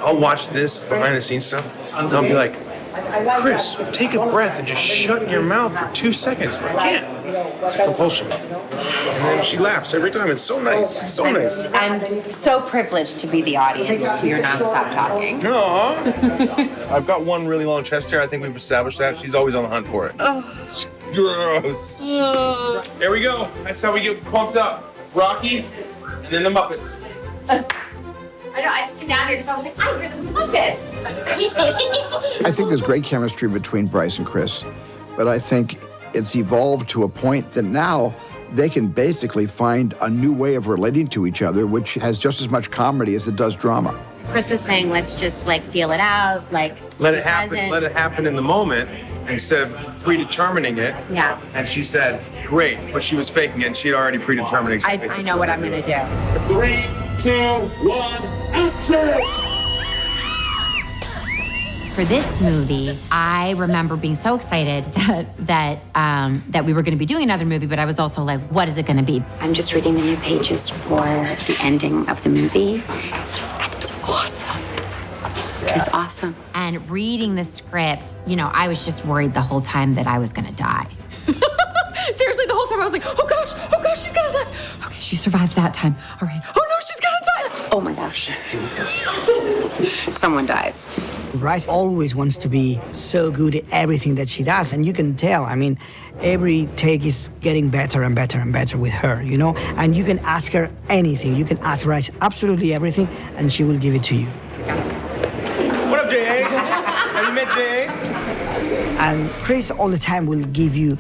I'll watch this behind the scenes stuff, and I'll be like, Chris, take a breath and just shut your mouth for 2 seconds. But I can't. It's a compulsion. And then she laughs every time. It's so nice. It's so nice. I'm so privileged to be the audience to your nonstop talking. Aww. I've got one really long chest hair. I think we've established that. She's always on the hunt for it. Gross. Here we go. That's how we get pumped up. Rocky, and then the Muppets. I know, I just came down here because I was like, I hear the Muppets. I think there's great chemistry between Bryce and Chris, but I think it's evolved to a point that now they can basically find a new way of relating to each other, which has just as much comedy as it does drama. Chris was saying, let's just like feel it out, like let it happen. Let it happen in the moment instead of predetermining it. Yeah. And she said, great, but she was faking it, and she had already predetermined exactly. I know what I'm gonna do. 3, 2, 1, action! For this movie, I remember being so excited that we were going to be doing another movie, but I was also like, what is it going to be? I'm just reading the new pages for the ending of the movie, and it's awesome. Yeah. It's awesome. And reading the script, you know, I was just worried the whole time that I was going to die. Seriously, the whole time I was like, oh gosh, she's going to die. Okay, she survived that time. All right. Oh no, she's going to die. Oh my gosh. Someone dies. Bryce always wants to be so good at everything that she does, and you can tell. I mean, every take is getting better and better and better with her, you know? And you can ask her anything. You can ask Bryce absolutely everything, and she will give it to you. What up, J.A.? Have you met J.A.? And Chris all the time will give you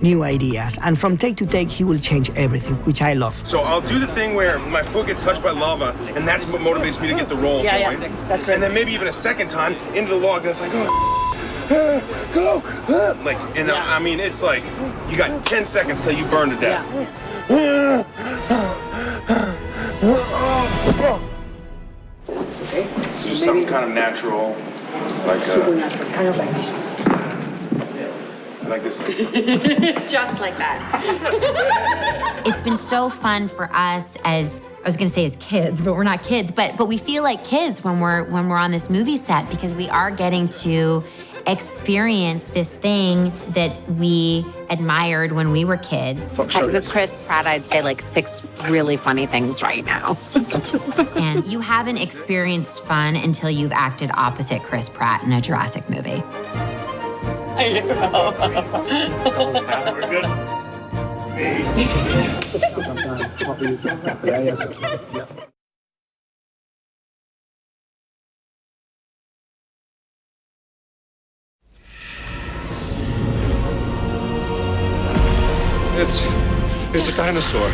new ideas, and from take to take, he will change everything, which I love. So I'll do the thing where my foot gets touched by lava, and that's what motivates me to get the roll going. Yeah, that's great. And then maybe even a second time into the log, and it's like, go, like, and I mean, it's like you got 10 seconds till you burn to death. Yeah. So just something kind of natural, like Supernatural, kind of like this. Like this. Just like that. It's been so fun for us as, I was gonna say as kids, but we're not kids, but we feel like kids when we're on this movie set because we are getting to experience this thing that we admired when we were kids. Because Chris Pratt, I'd say like 6 really funny things right now. And you haven't experienced fun until you've acted opposite Chris Pratt in a Jurassic movie. It's a dinosaur.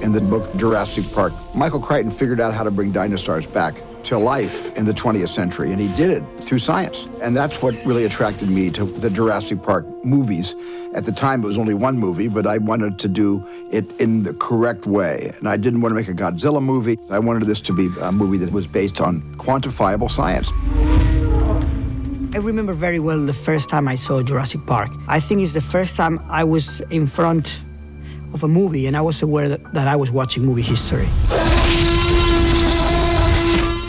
In the book Jurassic Park, Michael Crichton figured out how to bring dinosaurs back to life in the 20th century, and he did it through science. And that's what really attracted me to the Jurassic Park movies. At the time, it was only one movie, but I wanted to do it in the correct way. And I didn't want to make a Godzilla movie. I wanted this to be a movie that was based on quantifiable science. I remember very well the first time I saw Jurassic Park. I think it's the first time I was in front of a movie and I was aware that I was watching movie history.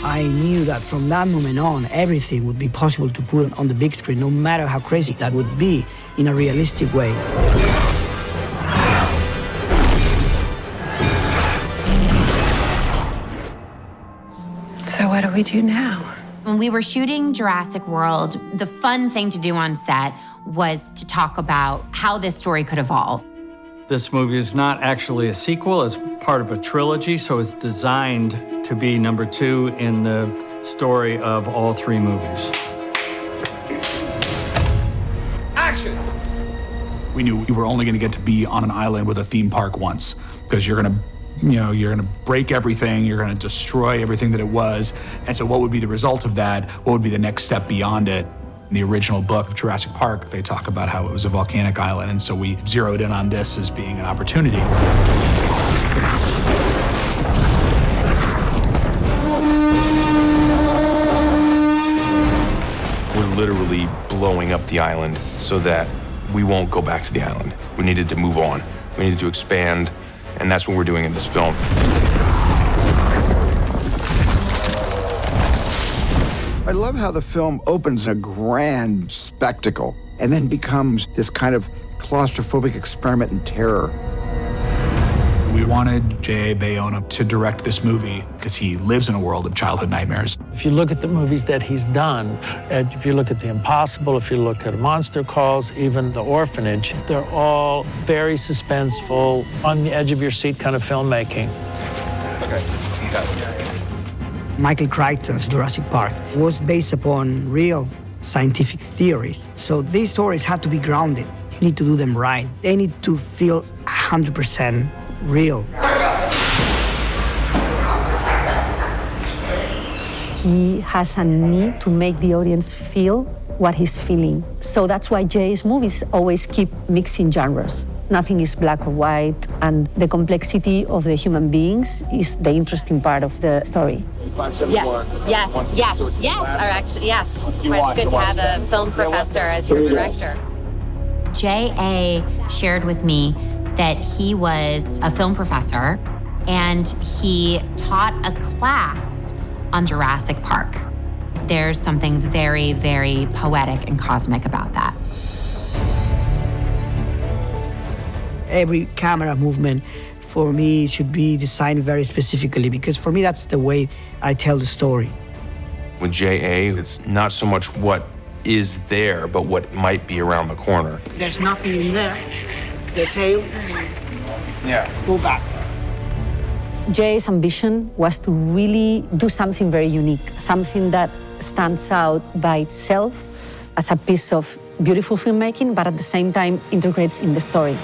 I knew that from that moment on, everything would be possible to put on the big screen, no matter how crazy that would be, in a realistic way. So what do we do now? When we were shooting Jurassic World, the fun thing to do on set was to talk about how this story could evolve. This movie is not actually a sequel, it's part of a trilogy, so it's designed to be number 2 in the story of all 3 movies. Action! We knew you were only going to get to be on an island with a theme park once, because you're going to break everything, you're going to destroy everything that it was. And so what would be the result of that? What would be the next step beyond it? In the original book of Jurassic Park, they talk about how it was a volcanic island, and so we zeroed in on this as being an opportunity. We're literally blowing up the island so that we won't go back to the island. We needed to move on. We needed to expand, and that's what we're doing in this film. love how the film opens a grand spectacle and then becomes this kind of claustrophobic experiment in terror. We wanted J.A. Bayona to direct this movie because he lives in a world of childhood nightmares. If you look at the movies that he's done, and if you look at The Impossible, if you look at Monster Calls, even The Orphanage, they're all very suspenseful, on the edge of your seat kind of filmmaking. Michael Crichton's Jurassic Park was based upon real scientific theories. So these stories had to be grounded. You need to do them right. They need to feel 100% real. He has a need to make the audience feel what he's feeling. So that's why Jay's movies always keep mixing genres. Nothing is black or white, and the complexity of the human beings is the interesting part of the story. Yes. Or actually, yes. It's good to have a film professor as your director. J.A. shared with me that he was a film professor and he taught a class on Jurassic Park. There's something very, very poetic and cosmic about that. Every camera movement for me should be designed very specifically because for me that's the way I tell the story. With J.A., it's not so much what is there, but what might be around the corner. There's nothing in there. The tail. Yeah. Go back. Jay's ambition was to really do something very unique, something that stands out by itself as a piece of beautiful filmmaking, but at the same time integrates in the story.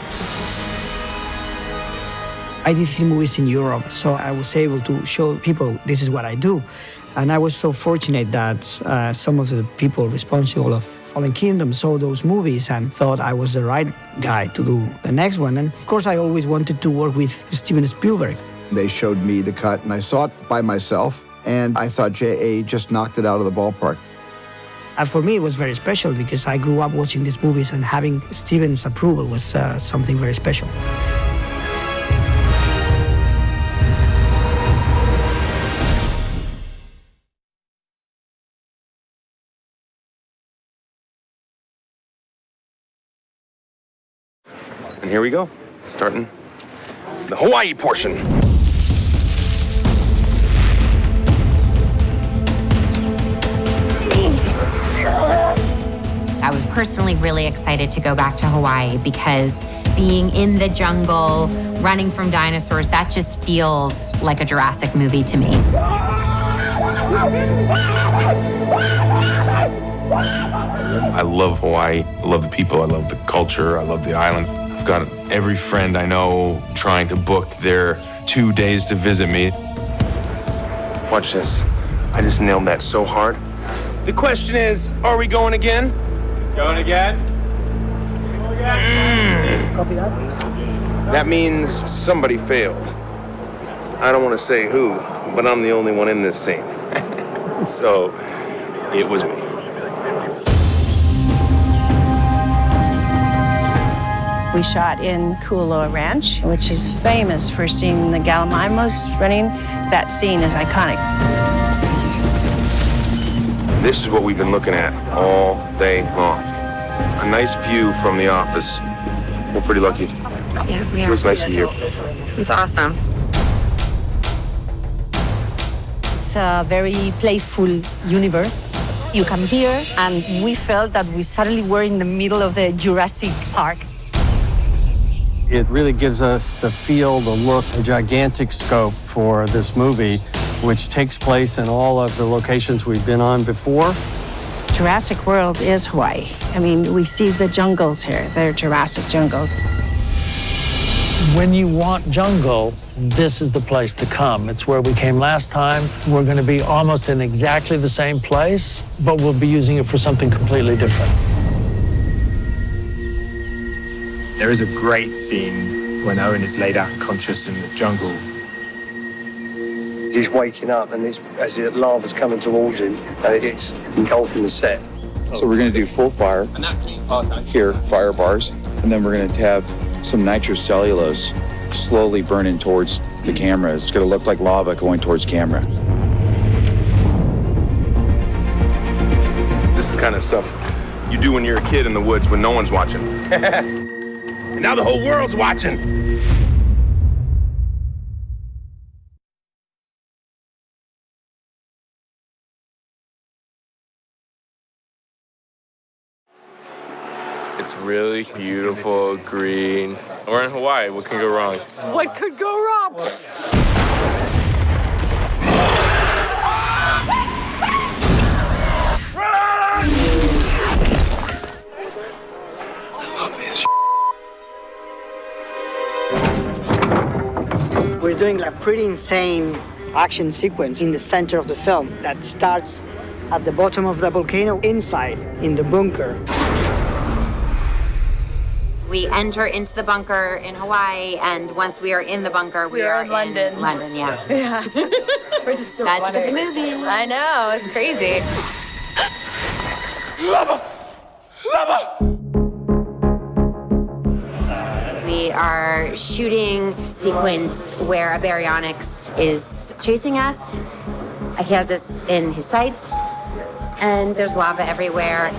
I did 3 movies in Europe, so I was able to show people this is what I do. And I was so fortunate that some of the people responsible of Fallen Kingdom saw those movies and thought I was the right guy to do the next one. And of course, I always wanted to work with Steven Spielberg. They showed me the cut, and I saw it by myself, and I thought J.A. just knocked it out of the ballpark. And for me, it was very special because I grew up watching these movies, and having Steven's approval was something very special. And here we go, starting the Hawaii portion. I was personally really excited to go back to Hawaii because being in the jungle, running from dinosaurs, that just feels like a Jurassic movie to me. I love Hawaii. I love the people. I love the culture. I love the island. I've got every friend I know trying to book their 2 days to visit me. Watch this. I just nailed that so hard. The question is, are we going again? Going again? That means somebody failed. I don't want to say who, but I'm the only one in this scene. So, it was me. We shot in Kualoa Ranch, which is famous for seeing the Gallimimus running. That scene is iconic. This is what we've been looking at all day long. A nice view from the office. We're pretty lucky. Yeah, we are. It was nice to be here. It's awesome. It's a very playful universe. You come here, and we felt that we suddenly were in the middle of the Jurassic Park. It really gives us the feel, the look, a gigantic scope for this movie, which takes place in all of the locations we've been on before. Jurassic World is Hawaii. I mean, we see the jungles here. They're Jurassic jungles. When you want jungle, this is the place to come. It's where we came last time. We're going to be almost in exactly the same place, but we'll be using it for something completely different. There is a great scene when Owen is laid out unconscious in the jungle. He's waking up, and as the lava's coming towards him, it's engulfing the set. So we're going to do full fire here, fire bars, and then we're going to have some nitrocellulose slowly burning towards the camera. It's going to look like lava going towards camera. This is kind of stuff you do when you're a kid in the woods when no one's watching. And now the whole world's watching. It's really beautiful, green. We're in Hawaii, what can go wrong? What could go wrong? We're doing a pretty insane action sequence in the center of the film that starts at the bottom of the volcano inside in the bunker. We enter into the bunker in Hawaii, and once we are in the bunker, we are in London. London, yeah. Yeah. We're just so Magic funny. of the movie. I know, it's crazy. Lava! Lava! We are shooting sequence where a baryonyx is chasing us. He has us in his sights, and there's lava everywhere.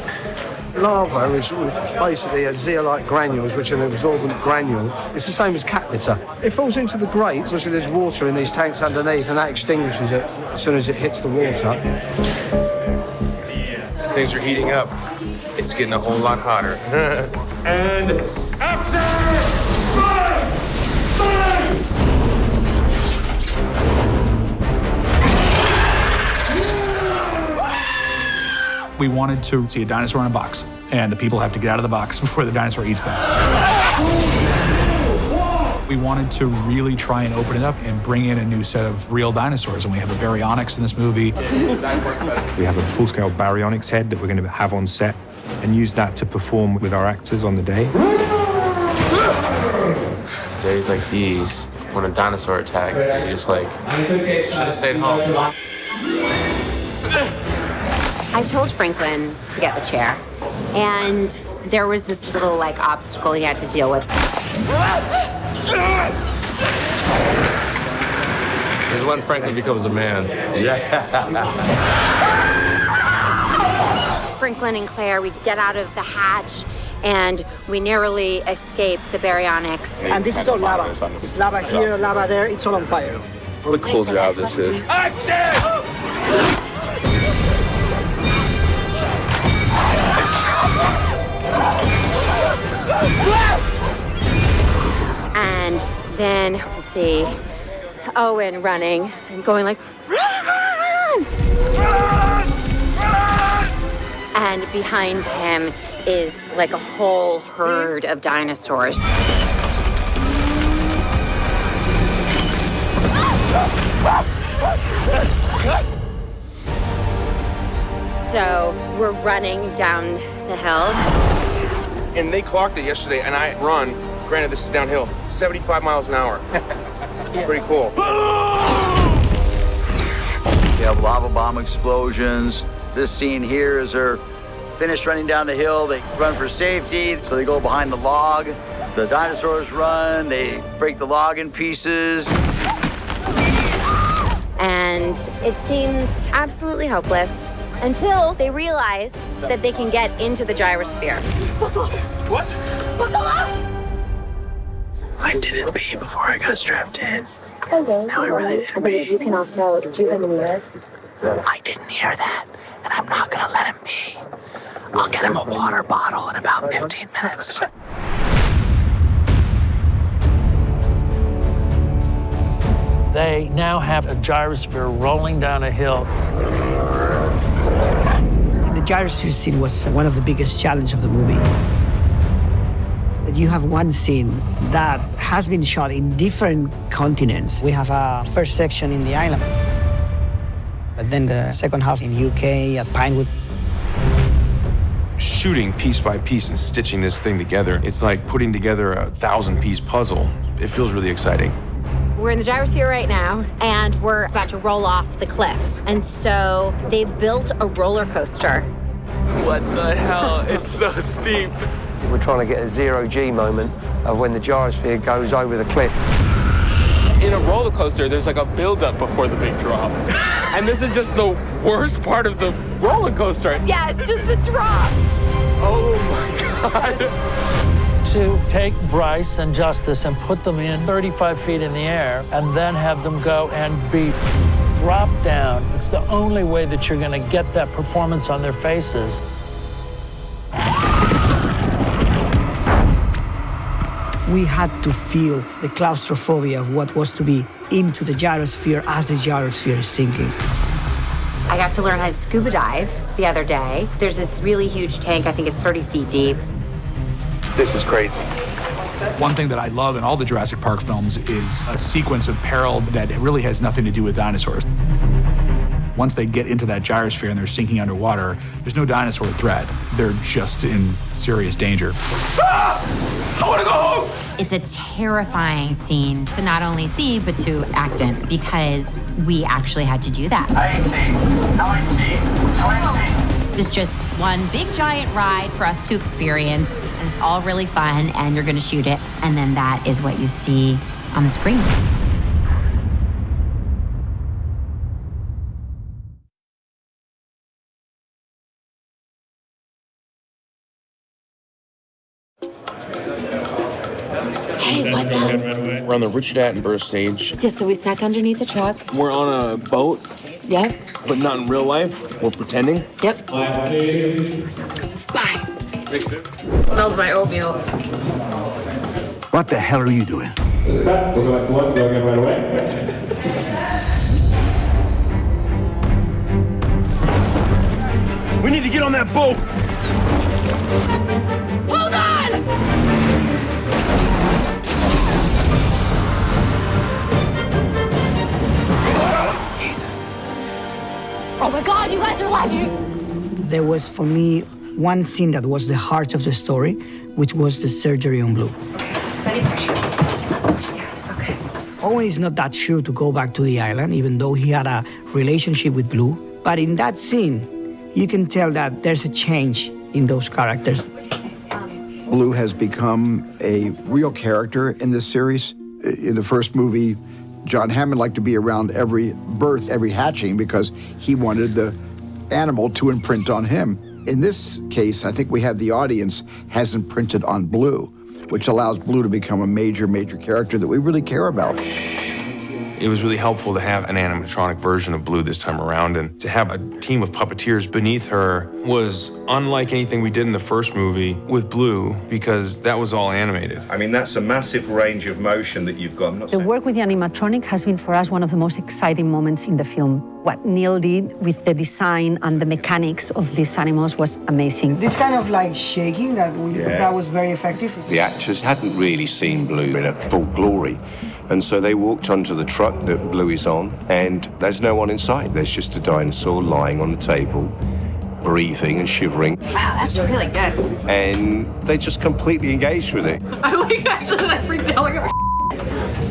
Lava is basically a zeolite granules, which are an absorbent granule. It's the same as cat litter. It falls into the grate, especially there's water in these tanks underneath, and that extinguishes it as soon as it hits the water. Things are heating up. It's getting a whole lot hotter. And action! We wanted to see a dinosaur in a box, and the people have to get out of the box before the dinosaur eats them. We wanted to really try and open it up and bring in a new set of real dinosaurs, and we have a baryonyx in this movie. We have a full-scale baryonyx head that we're going to have on set and use that to perform with our actors on the day. It's days like these, when a dinosaur attacks, you're just like, should have stayed home. I told Franklin to get the chair, and there was this little like obstacle he had to deal with. This is when Franklin becomes a man. Franklin and Claire, we get out of the hatch, and we narrowly escape the baryonyx. And this is all lava. It's lava here, lava there, it's all on fire. What a cool job this is. And then we see Owen running and going like, run! And behind him is like a whole herd of dinosaurs. So we're running down the hill. And they clocked it yesterday, and I run, granted this is downhill, 75 miles an hour. Pretty cool. You have lava bomb explosions. This scene here is they're finished running down the hill. They run for safety, so they go behind the log. The dinosaurs run, they break the log in pieces. And it seems absolutely hopeless until they realize that they can get into the gyrosphere. What? I didn't pee before I got strapped in. Okay. Now I really need to pee. You can also do him in the ear. I didn't hear that, and I'm not gonna let him pee. I'll get him a water bottle in about 15 minutes. They now have a gyrosphere rolling down a hill. The gyrosphere scene was one of the biggest challenges of the movie. You have one scene that has been shot in different continents. We have a first section in the island, but then the second half in UK at Pinewood. Shooting piece by piece and stitching this thing together, it's like putting together a 1,000-piece puzzle. It feels really exciting. We're in the gyrosphere right now, and we're about to roll off the cliff. And so they've built a roller coaster. What the hell? It's so steep. We're trying to get a zero-G moment of when the gyrosphere goes over the cliff. In a roller coaster, there's like a buildup before the big drop. And this is just the worst part of the roller coaster. Yeah, it's just the drop. Oh my God. To take Bryce and Justice and put them in 35 feet in the air and then have them go and be dropped down. It's the only way that you're going to get that performance on their faces. We had to feel the claustrophobia of what was to be into the gyrosphere as the gyrosphere is sinking. I got to learn how to scuba dive the other day. There's this really huge tank, I think it's 30 feet deep. This is crazy. One thing that I love in all the Jurassic Park films is a sequence of peril that really has nothing to do with dinosaurs. Once they get into that gyrosphere and they're sinking underwater, there's no dinosaur threat. They're just in serious danger. Ah! I want to go home! It's a terrifying scene to not only see, but to act in, because we actually had to do that. 18, 19, 20. It's just one big giant ride for us to experience, and it's all really fun, and you're gonna shoot it, and then that is what you see on the screen. Hey, what's up? We're on the Richard Attenborough stage. Yeah, so we snuck underneath the truck. We're on a boat. Yep. But not in real life. We're pretending. Yep. Bye. Smells my oatmeal. What the hell are you doing? Let's cut. We'll go back to one. Go again right away. We need to get on that boat. Hold on! Oh my God, you guys are alive! There was, for me, one scene that was the heart of the story, which was the surgery on Blue. Steady pressure. Okay. Owen is not that sure to go back to the island, even though he had a relationship with Blue. But in that scene, you can tell that there's a change in those characters. Blue has become a real character in this series. In the first movie, John Hammond liked to be around every birth, every hatching, because he wanted the animal to imprint on him. In this case, I think we have the audience has imprinted on Blue, which allows Blue to become a major, major character that we really care about. It was really helpful to have an animatronic version of Blue this time around, and to have a team of puppeteers beneath her was unlike anything we did in the first movie with Blue, because that was all animated. I mean, that's a massive range of motion that you've got. The work with the animatronic has been for us one of the most exciting moments in the film. What Neil did with the design and the mechanics of these animals was amazing. This kind of like shaking that was very effective. The actors hadn't really seen Blue in a full glory. And so they walked onto the truck that Blue is on, and there's no one inside. There's just a dinosaur lying on the table, breathing and shivering. Wow, that's really good. And they just completely engaged with it. I like actually like freaked out like a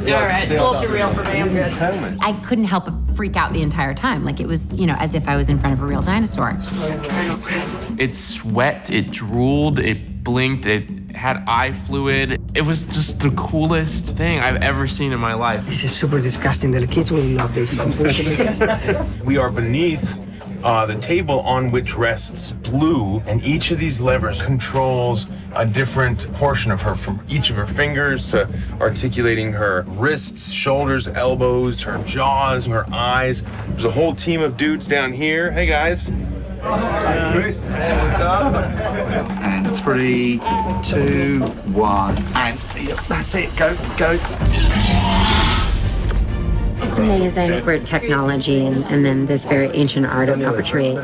all right, it's a little too real for me. I'm good. I couldn't help but freak out the entire time. Like it was, you know, as if I was in front of a real dinosaur. It sweat, it drooled, it blinked, it had eye fluid. It was just the coolest thing I've ever seen in my life. This is super disgusting. The kids will love this. We are beneath the table on which rests Blue, and each of these levers controls a different portion of her, from each of her fingers to articulating her wrists, shoulders, elbows, her jaws, her eyes. There's a whole team of dudes down here. Hey guys. Hi, Chris. What's up? And 3, 2, 1, and that's it. Go, go. It's amazing where technology and then this very ancient art of puppetry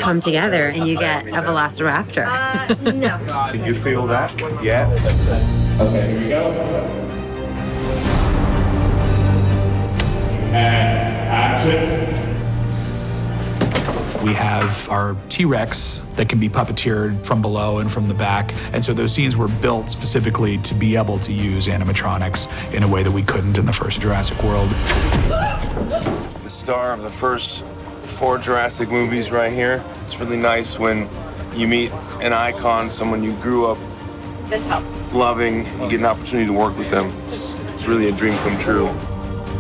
come together and you get a velociraptor. No. Did you feel that? Yeah. Okay, here we go. And action. We have our T-Rex that can be puppeteered from below and from the back. And so those scenes were built specifically to be able to use animatronics in a way that we couldn't in the first Jurassic World. The star of the first 4 Jurassic movies right here. It's really nice when you meet an icon, someone you grew up This helps. loving, you get an opportunity to work with them. It's really a dream come true.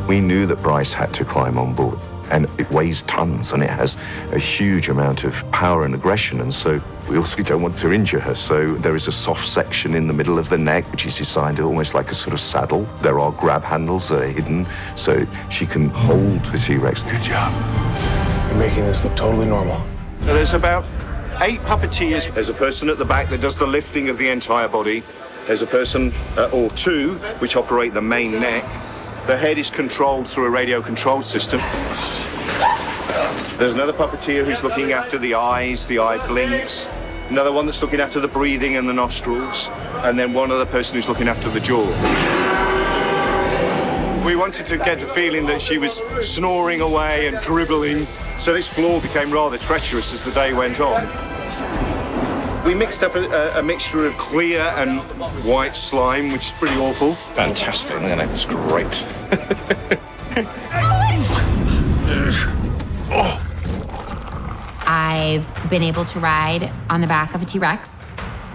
We knew that Brайs had to climb on board, and it weighs tons, and it has a huge amount of power and aggression, and so we also don't want to injure her. So there is a soft section in the middle of the neck, which is designed almost like a sort of saddle. There are grab handles that are hidden, so she can hold the T-Rex. Good job. You're making this look totally normal. So there's about 8 puppeteers. There's a person at the back that does the lifting of the entire body. There's a person, or 2, which operate the main neck. The head is controlled through a radio control system. There's another puppeteer who's looking after the eyes, the eye blinks. Another one that's looking after the breathing and the nostrils. And then one other person who's looking after the jaw. We wanted to get the feeling that she was snoring away and dribbling, so this floor became rather treacherous as the day went on. We mixed up a mixture of clear and white slime, which is pretty awful. Fantastic, man. That's great. I've been able to ride on the back of a T-Rex,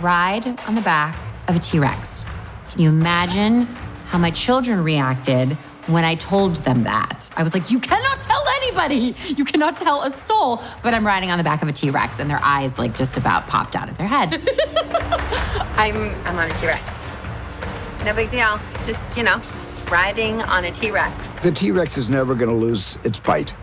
ride on the back of a T-Rex. Can you imagine how my children reacted when I told them that? I was like, you cannot tell anybody. You cannot tell a soul. But I'm riding on the back of a T-Rex, and their eyes like just about popped out of their head. I'm on a T-Rex. No big deal. Just, riding on a T-Rex. The T-Rex is never going to lose its bite.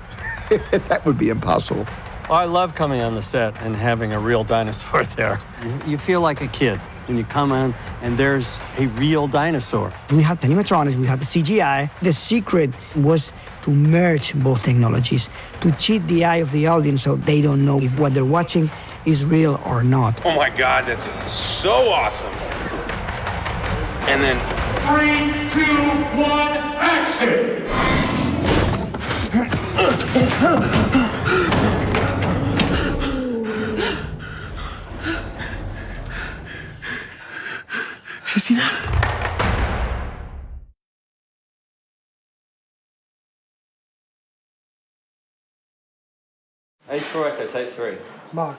That would be impossible. I love coming on the set and having a real dinosaur there. You feel like a kid when you come in and there's a real dinosaur. We had animatronics, we had the CGI. The secret was to merge both technologies, to cheat the eye of the audience so they don't know if what they're watching is real or not. Oh my God, that's so awesome. And then 3, 2, 1, action! Did you see that? H4 Echo, take 3. Mark.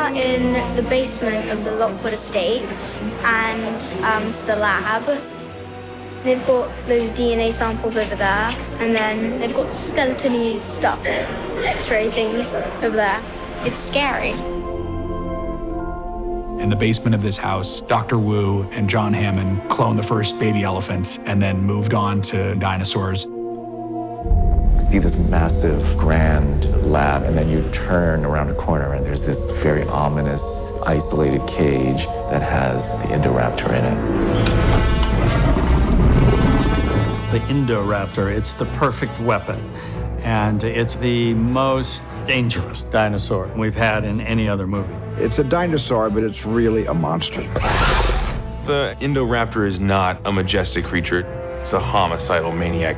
In the basement of the Lockwood estate, and it's the lab. They've got the DNA samples over there, and then they've got skeleton-y stuff, X-ray things over there. It's scary. In the basement of this house, Dr. Wu and John Hammond cloned the first baby elephant and then moved on to dinosaurs. See this massive, grand lab, and then you turn around a corner and there's this very ominous, isolated cage that has the Indoraptor in it. The Indoraptor, it's the perfect weapon. And it's the most dangerous dinosaur we've had in any other movie. It's a dinosaur, but it's really a monster. The Indoraptor is not a majestic creature. It's a homicidal maniac.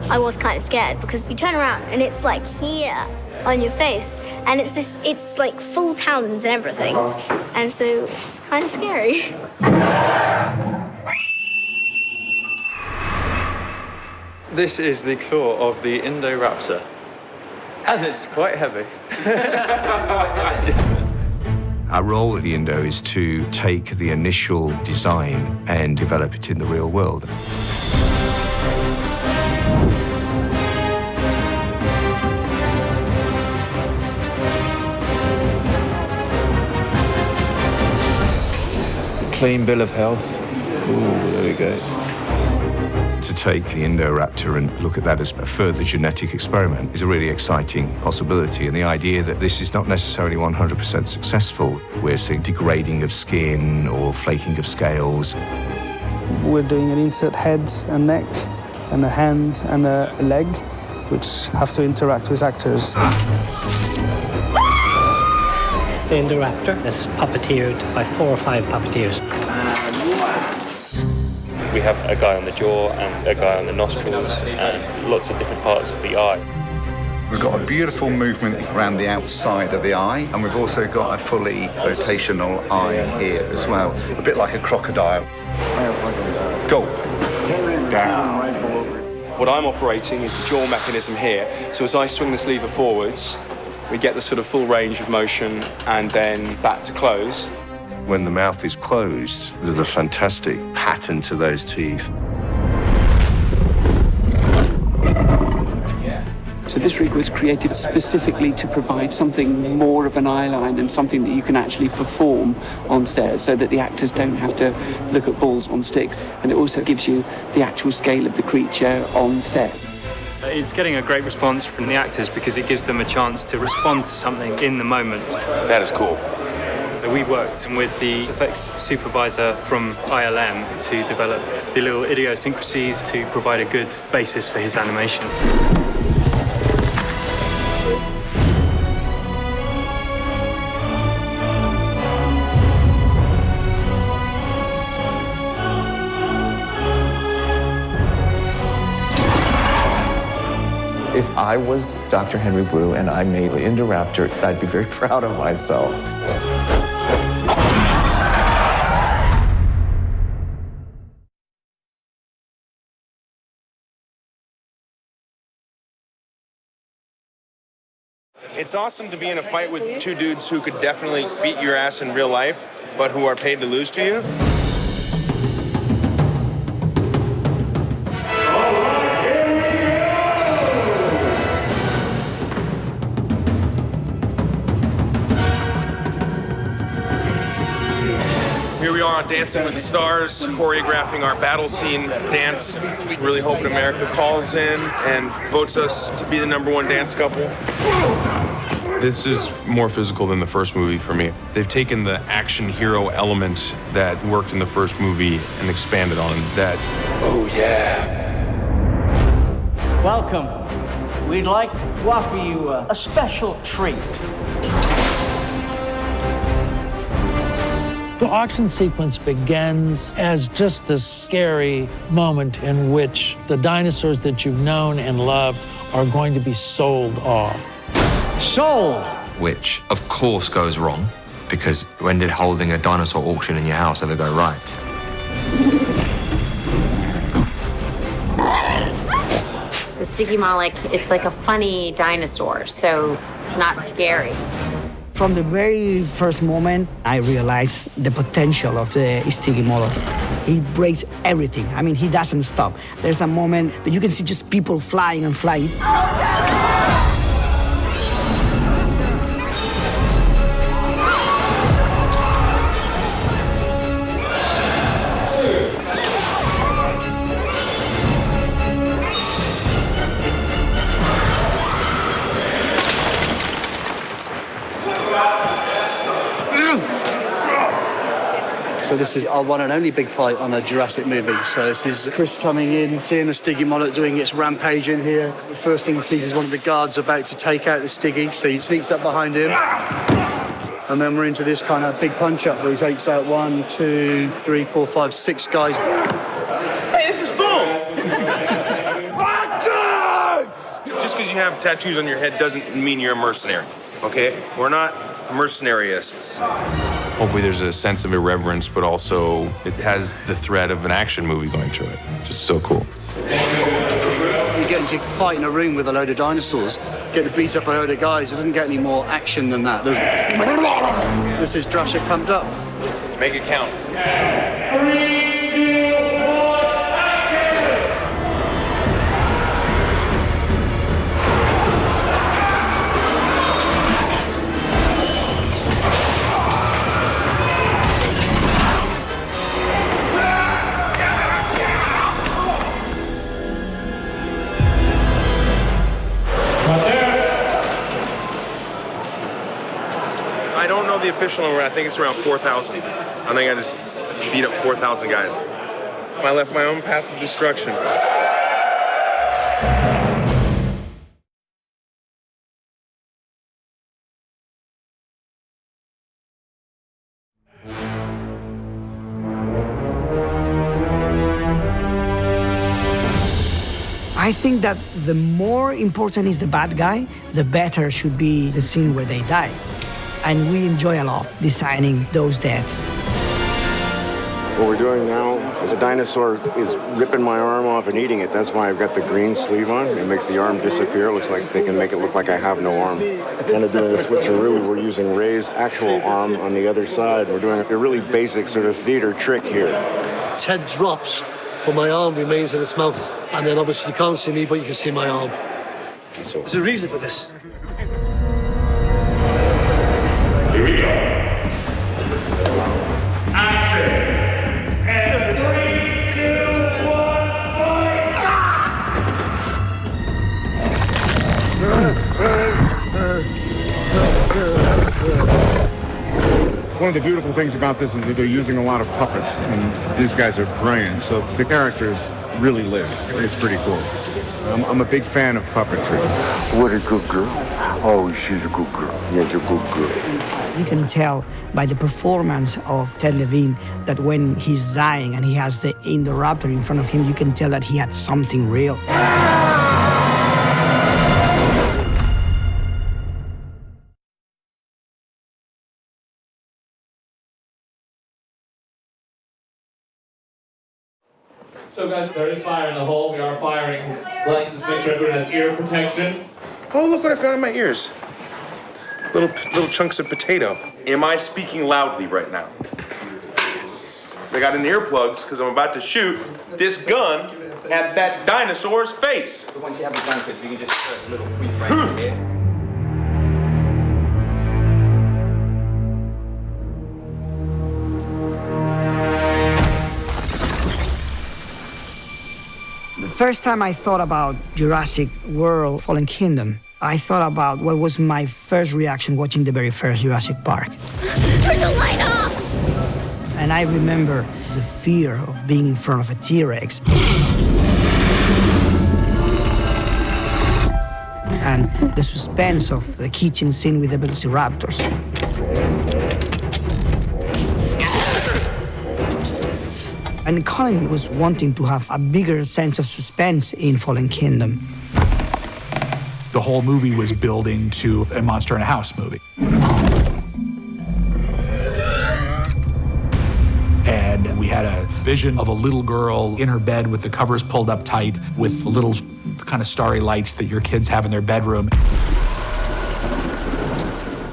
I was kind of scared because you turn around and it's like here on your face, and it's like full talons and everything, and so it's kind of scary. This is the claw of the Indoraptor, and it's quite heavy. Our role at the Indo is to take the initial design and develop it in the real world. Clean bill of health. Ooh, there we go. To take the Indoraptor and look at that as a further genetic experiment is a really exciting possibility. And the idea that this is not necessarily 100% successful. We're seeing degrading of skin or flaking of scales. We're doing an insert head and neck and a hand and a leg, which have to interact with actors. The Indoraptor is puppeteered by 4 or 5 puppeteers. We have a guy on the jaw and a guy on the nostrils and lots of different parts of the eye. We've got a beautiful movement around the outside of the eye, and we've also got a fully rotational eye here as well, a bit like a crocodile. Go. Down. What I'm operating is the jaw mechanism here. So as I swing this lever forwards, we get the sort of full range of motion and then back to close. When the mouth is closed, there's a fantastic pattern to those teeth. So this rig was created specifically to provide something more of an eye line and something that you can actually perform on set so that the actors don't have to look at balls on sticks. And it also gives you the actual scale of the creature on set. It's getting a great response from the actors because it gives them a chance to respond to something in the moment. That is cool. We worked with the effects supervisor from ILM to develop the little idiosyncrasies to provide a good basis for his animation. If I was Dr. Henry Wu and I made the Indoraptor, I'd be very proud of myself. It's awesome to be in a fight with two dudes who could definitely beat your ass in real life, but who are paid to lose to you. Here we are on Dancing with the Stars, choreographing our battle scene dance. Really hoping America calls in and votes us to be the #1 dance couple. This is more physical than the first movie for me. They've taken the action hero element that worked in the first movie and expanded on that. Oh yeah. Welcome. We'd like to offer you a special treat. The auction sequence begins as just this scary moment in which the dinosaurs that you've known and loved are going to be sold off. Sold! Which, of course, goes wrong, because when did holding a dinosaur auction in your house ever go right? The Stygimoloch, it's like a funny dinosaur, so it's not scary. From the very first moment, I realized the potential of the Stygimoloch. He breaks everything. I mean, he doesn't stop. There's a moment that you can see just people flying and flying. So this is our one and only big fight on a Jurassic movie. So this is Chris coming in, seeing the Stygimoloch doing its rampage in here. The first thing he sees is one of the guards about to take out the Styggy, so he sneaks up behind him. And then we're into this kind of big punch-up where he takes out 1, 2, 3, 4, 5, 6 guys. Hey, this is fun! Just because you have tattoos on your head doesn't mean you're a mercenary, okay? We're not mercenaryists. Hopefully there's a sense of irreverence, but also it has the thread of an action movie going through it. Just so cool. You get into a fight in a room with a load of dinosaurs, get to beat up a load of guys. It doesn't get any more action than that, does it? This is Jurassic pumped up. Make it count. 3, 2, 1, action! I don't know the official number. I think it's around 4,000. I think I just beat up 4,000 guys. I left my own path of destruction. I I think that the more important is the bad guy, the better should be the scene where they die. And we enjoy a lot designing those deaths. What we're doing now is a dinosaur is ripping my arm off and eating it. That's why I've got the green sleeve on. It makes the arm disappear. It looks like they can make it look like I have no arm. Kind of doing a switcheroo. We're using Ray's actual arm on the other side. We're doing a really basic sort of theater trick here. Ted drops, but my arm remains in its mouth. And then obviously you can't see me, but you can see my arm. There's a reason for this. Here we go. Action! And 3, 2, 1, fight! One of the beautiful things about this is that they're using a lot of puppets, and these guys are brilliant, so the characters really live. It's pretty cool. I'm a big fan of puppetry. What a good girl. Oh, she's a good girl. Yes, a good girl. You can tell by the performance of Ted Levine that when he's dying and he has the Indoraptor in front of him, you can tell that he had something real. So guys, there is fire in the hole. We are firing blanks to make sure everyone has ear protection. Oh, look what I found in my ears. Little chunks of potato. Am I speaking loudly right now? Yes. I got in earplugs because I'm about to shoot this gun at that dinosaur's face. So once you have the gun, Chris, we can just put a little pre-frame here. The first time I thought about Jurassic World Fallen Kingdom, I thought about what was my first reaction watching the very first Jurassic Park. Turn the light off! And I remember the fear of being in front of a T-Rex. And the suspense of the kitchen scene with the velociraptors. And Colin was wanting to have a bigger sense of suspense in Fallen Kingdom. The whole movie was building to a Monster in a House movie. And we had a vision of a little girl in her bed with the covers pulled up tight with the little kind of starry lights that your kids have in their bedroom.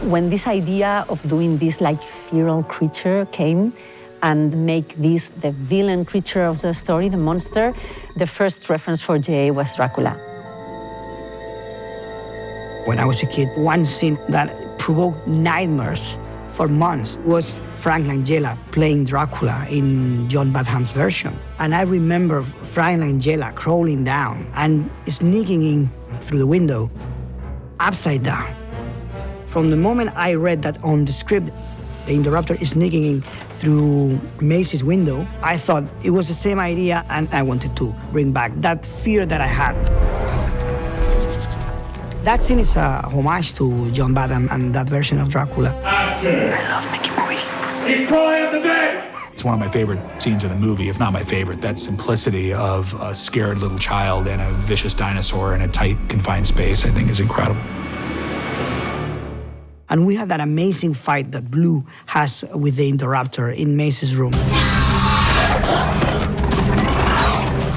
When this idea of doing this like feral creature came, and make this the villain creature of the story, the monster, the first reference for J.A. was Dracula. When I was a kid, one scene that provoked nightmares for months was Frank Langella playing Dracula in John Badham's version. And I remember Frank Langella crawling down and sneaking in through the window, upside down. From the moment I read that on the script, the Indoraptor is sneaking in through Macy's window, I thought it was the same idea, and I wanted to bring back that fear that I had. That scene is a homage to John Badham and that version of Dracula. Action. I love making movies. He's crawling up the bed! It's one of my favorite scenes in the movie, if not my favorite. That simplicity of a scared little child and a vicious dinosaur in a tight, confined space, I think is incredible. And we had that amazing fight that Blue has with the Indoraptor in Macy's room.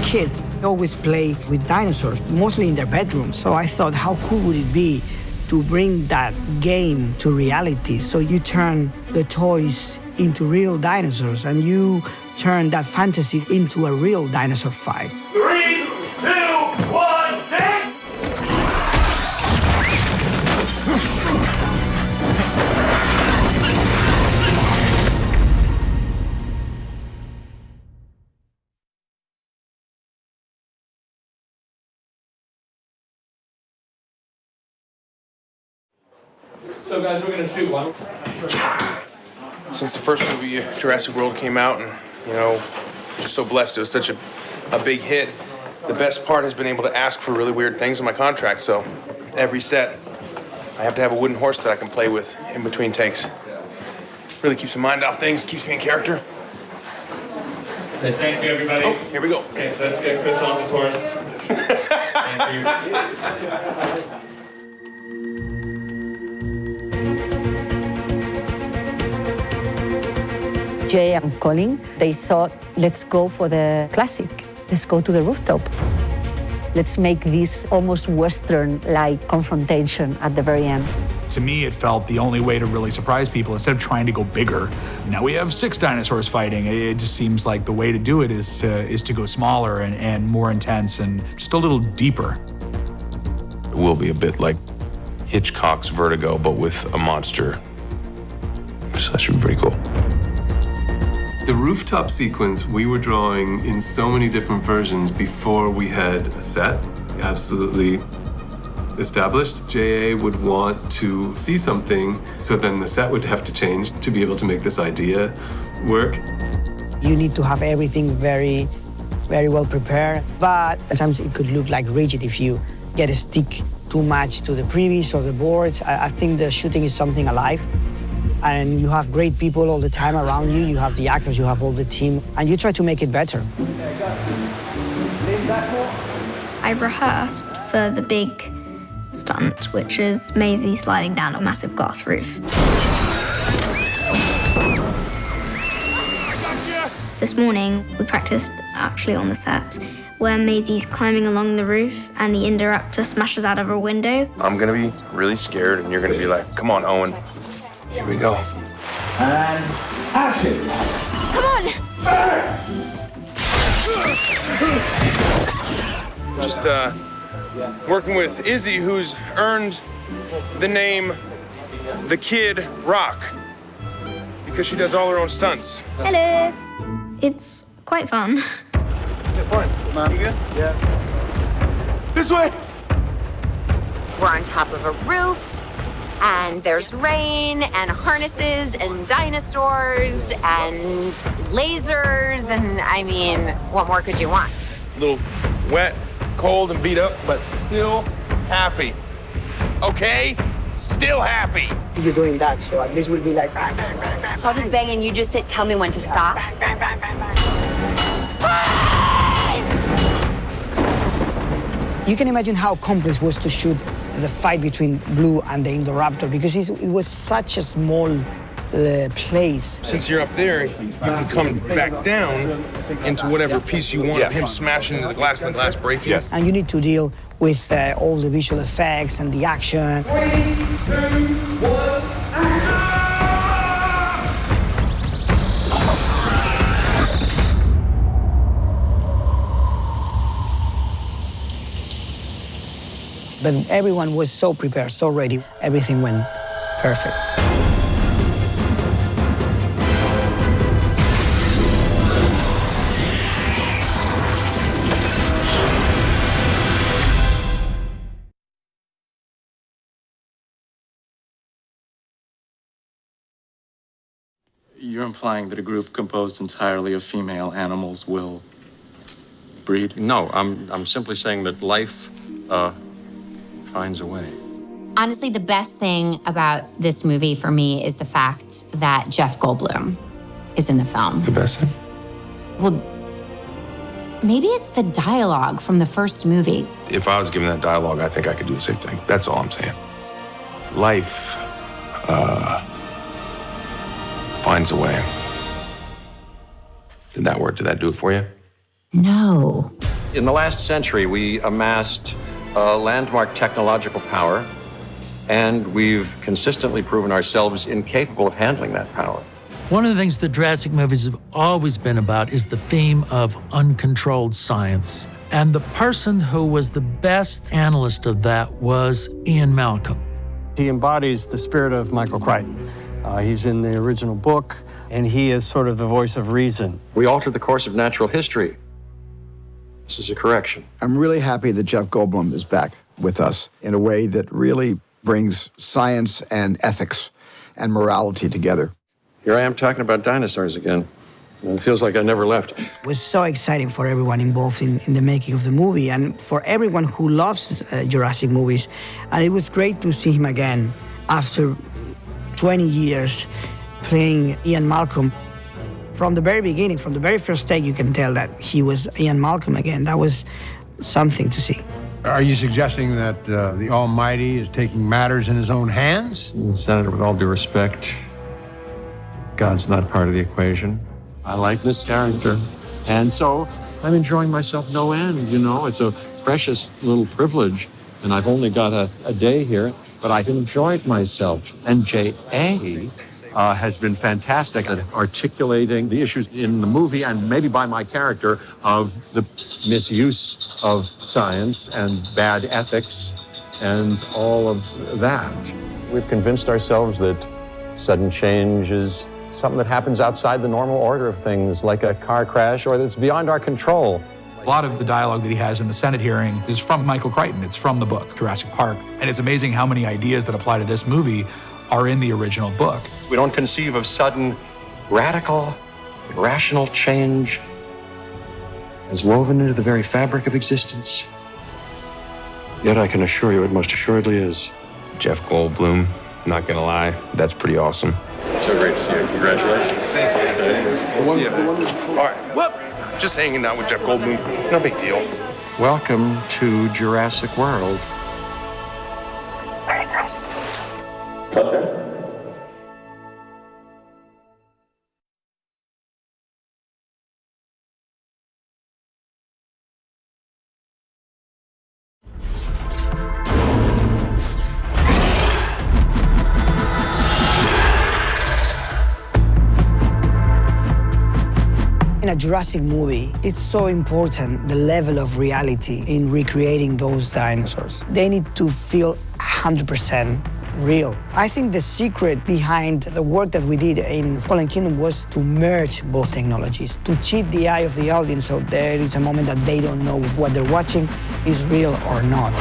Kids always play with dinosaurs, mostly in their bedrooms. So I thought, how cool would it be to bring that game to reality? So you turn the toys into real dinosaurs, and you turn that fantasy into a real dinosaur fight. 3, 2, 1, hit! So guys, we're gonna shoot one. Since the first movie, Jurassic World, came out, and, you know, just so blessed. It was such a big hit. The best part has been able to ask for really weird things in my contract, so every set, I have to have a wooden horse that I can play with in between takes. Really keeps my mind off things, keeps me in character. Okay, thank you, everybody. Oh, here we go. Okay, let's get Chris on his horse. Jay and Colin, they thought, let's go for the classic. Let's go to the rooftop. Let's make this almost Western-like confrontation at the very end. To me, it felt the only way to really surprise people. Instead of trying to go bigger, now we have 6 dinosaurs fighting. It just seems like the way to do it is to go smaller and more intense and just a little deeper. It will be a bit like Hitchcock's Vertigo, but with a monster. So that should be pretty cool. The rooftop sequence we were drawing in so many different versions before we had a set absolutely established. JA would want to see something, so then the set would have to change to be able to make this idea work. You need to have everything very, very well prepared, but sometimes it could look like rigid if you get a stick too much to the previs or the boards. I think the shooting is something alive. And you have great people all the time around you. You have the actors, you have all the team, and you try to make it better. I rehearsed for the big stunt, which is Maisie sliding down a massive glass roof. This morning, we practiced actually on the set, where Maisie's climbing along the roof and the Indoraptor smashes out of her window. I'm gonna be really scared, and you're gonna be like, come on, Owen. Here we go. And action! Come on! Just working with Izzy, who's earned the name The Kid Rock, because she does all her own stunts. Hello! It's quite fun. Yeah, fine. You good? Yeah. This way! We're on top of a roof, and there's rain, and harnesses, and dinosaurs, and lasers, and I mean, what more could you want? A little wet, cold, and beat up, but still happy. Okay? Still happy. You're doing that, so at least we'll be like, bang, bang, bang, bang. So I'll just bang and you just tell me when to stop? Bang, bang, bang, bang, bang. You can imagine how complex it was to shoot the fight between Blue and the Indoraptor, because it was such a small place. Since you're up there, you can come back down into whatever piece you want of him smashing into the glass and the glass breaking. Yeah. And you need to deal with all the visual effects and the action. 3, 2, 1, action! But everyone was so prepared, so ready. Everything went perfect. You're implying that a group composed entirely of female animals will breed? No, I'm simply saying that life finds a way. Honestly, the best thing about this movie for me is the fact that Jeff Goldblum is in the film. The best thing? Well, maybe it's the dialogue from the first movie. If I was given that dialogue, I think I could do the same thing. That's all I'm saying. Life finds a way. Did that do it for you? No. In the last century, we amassed a landmark technological power, and we've consistently proven ourselves incapable of handling that power. One of the things the Jurassic movies have always been about is the theme of uncontrolled science. And the person who was the best analyst of that was Ian Malcolm. He embodies the spirit of Michael Crichton. He's in the original book, and he is sort of the voice of reason. We altered the course of natural history. This is a correction. I'm really happy that Jeff Goldblum is back with us in a way that really brings science and ethics and morality together. Here I am talking about dinosaurs again. And it feels like I never left. It was so exciting for everyone involved in the making of the movie and for everyone who loves Jurassic movies. And it was great to see him again after 20 years playing Ian Malcolm. From the very beginning, from the very first take, you can tell that he was Ian Malcolm again. That was something to see. Are you suggesting that the Almighty is taking matters in his own hands? Senator, with all due respect, God's not part of the equation. I like this character. And so I'm enjoying myself no end, you know. It's a precious little privilege. And I've only got a day here, but I've enjoyed myself. And J.A. Has been fantastic at articulating the issues in the movie and maybe by my character of the misuse of science and bad ethics and all of that. We've convinced ourselves that sudden change is something that happens outside the normal order of things, like a car crash, or that's beyond our control. A lot of the dialogue that he has in the Senate hearing is from Michael Crichton. It's from the book, Jurassic Park. And it's amazing how many ideas that apply to this movie are in the original book. We don't conceive of sudden, radical, irrational change as woven into the very fabric of existence. Yet I can assure you it most assuredly is. Jeff Goldblum, not gonna lie, that's pretty awesome. So great to see you. Congratulations. Thanks, man. All right, whoop! Just hanging out with Jeff Goldblum. No big deal. Welcome to Jurassic World. Very nice. Cut there. In a Jurassic movie, it's so important the level of reality in recreating those dinosaurs. They need to feel 100% real. I think the secret behind the work that we did in Fallen Kingdom was to merge both technologies, to cheat the eye of the audience so there is a moment that they don't know if what they're watching is real or not.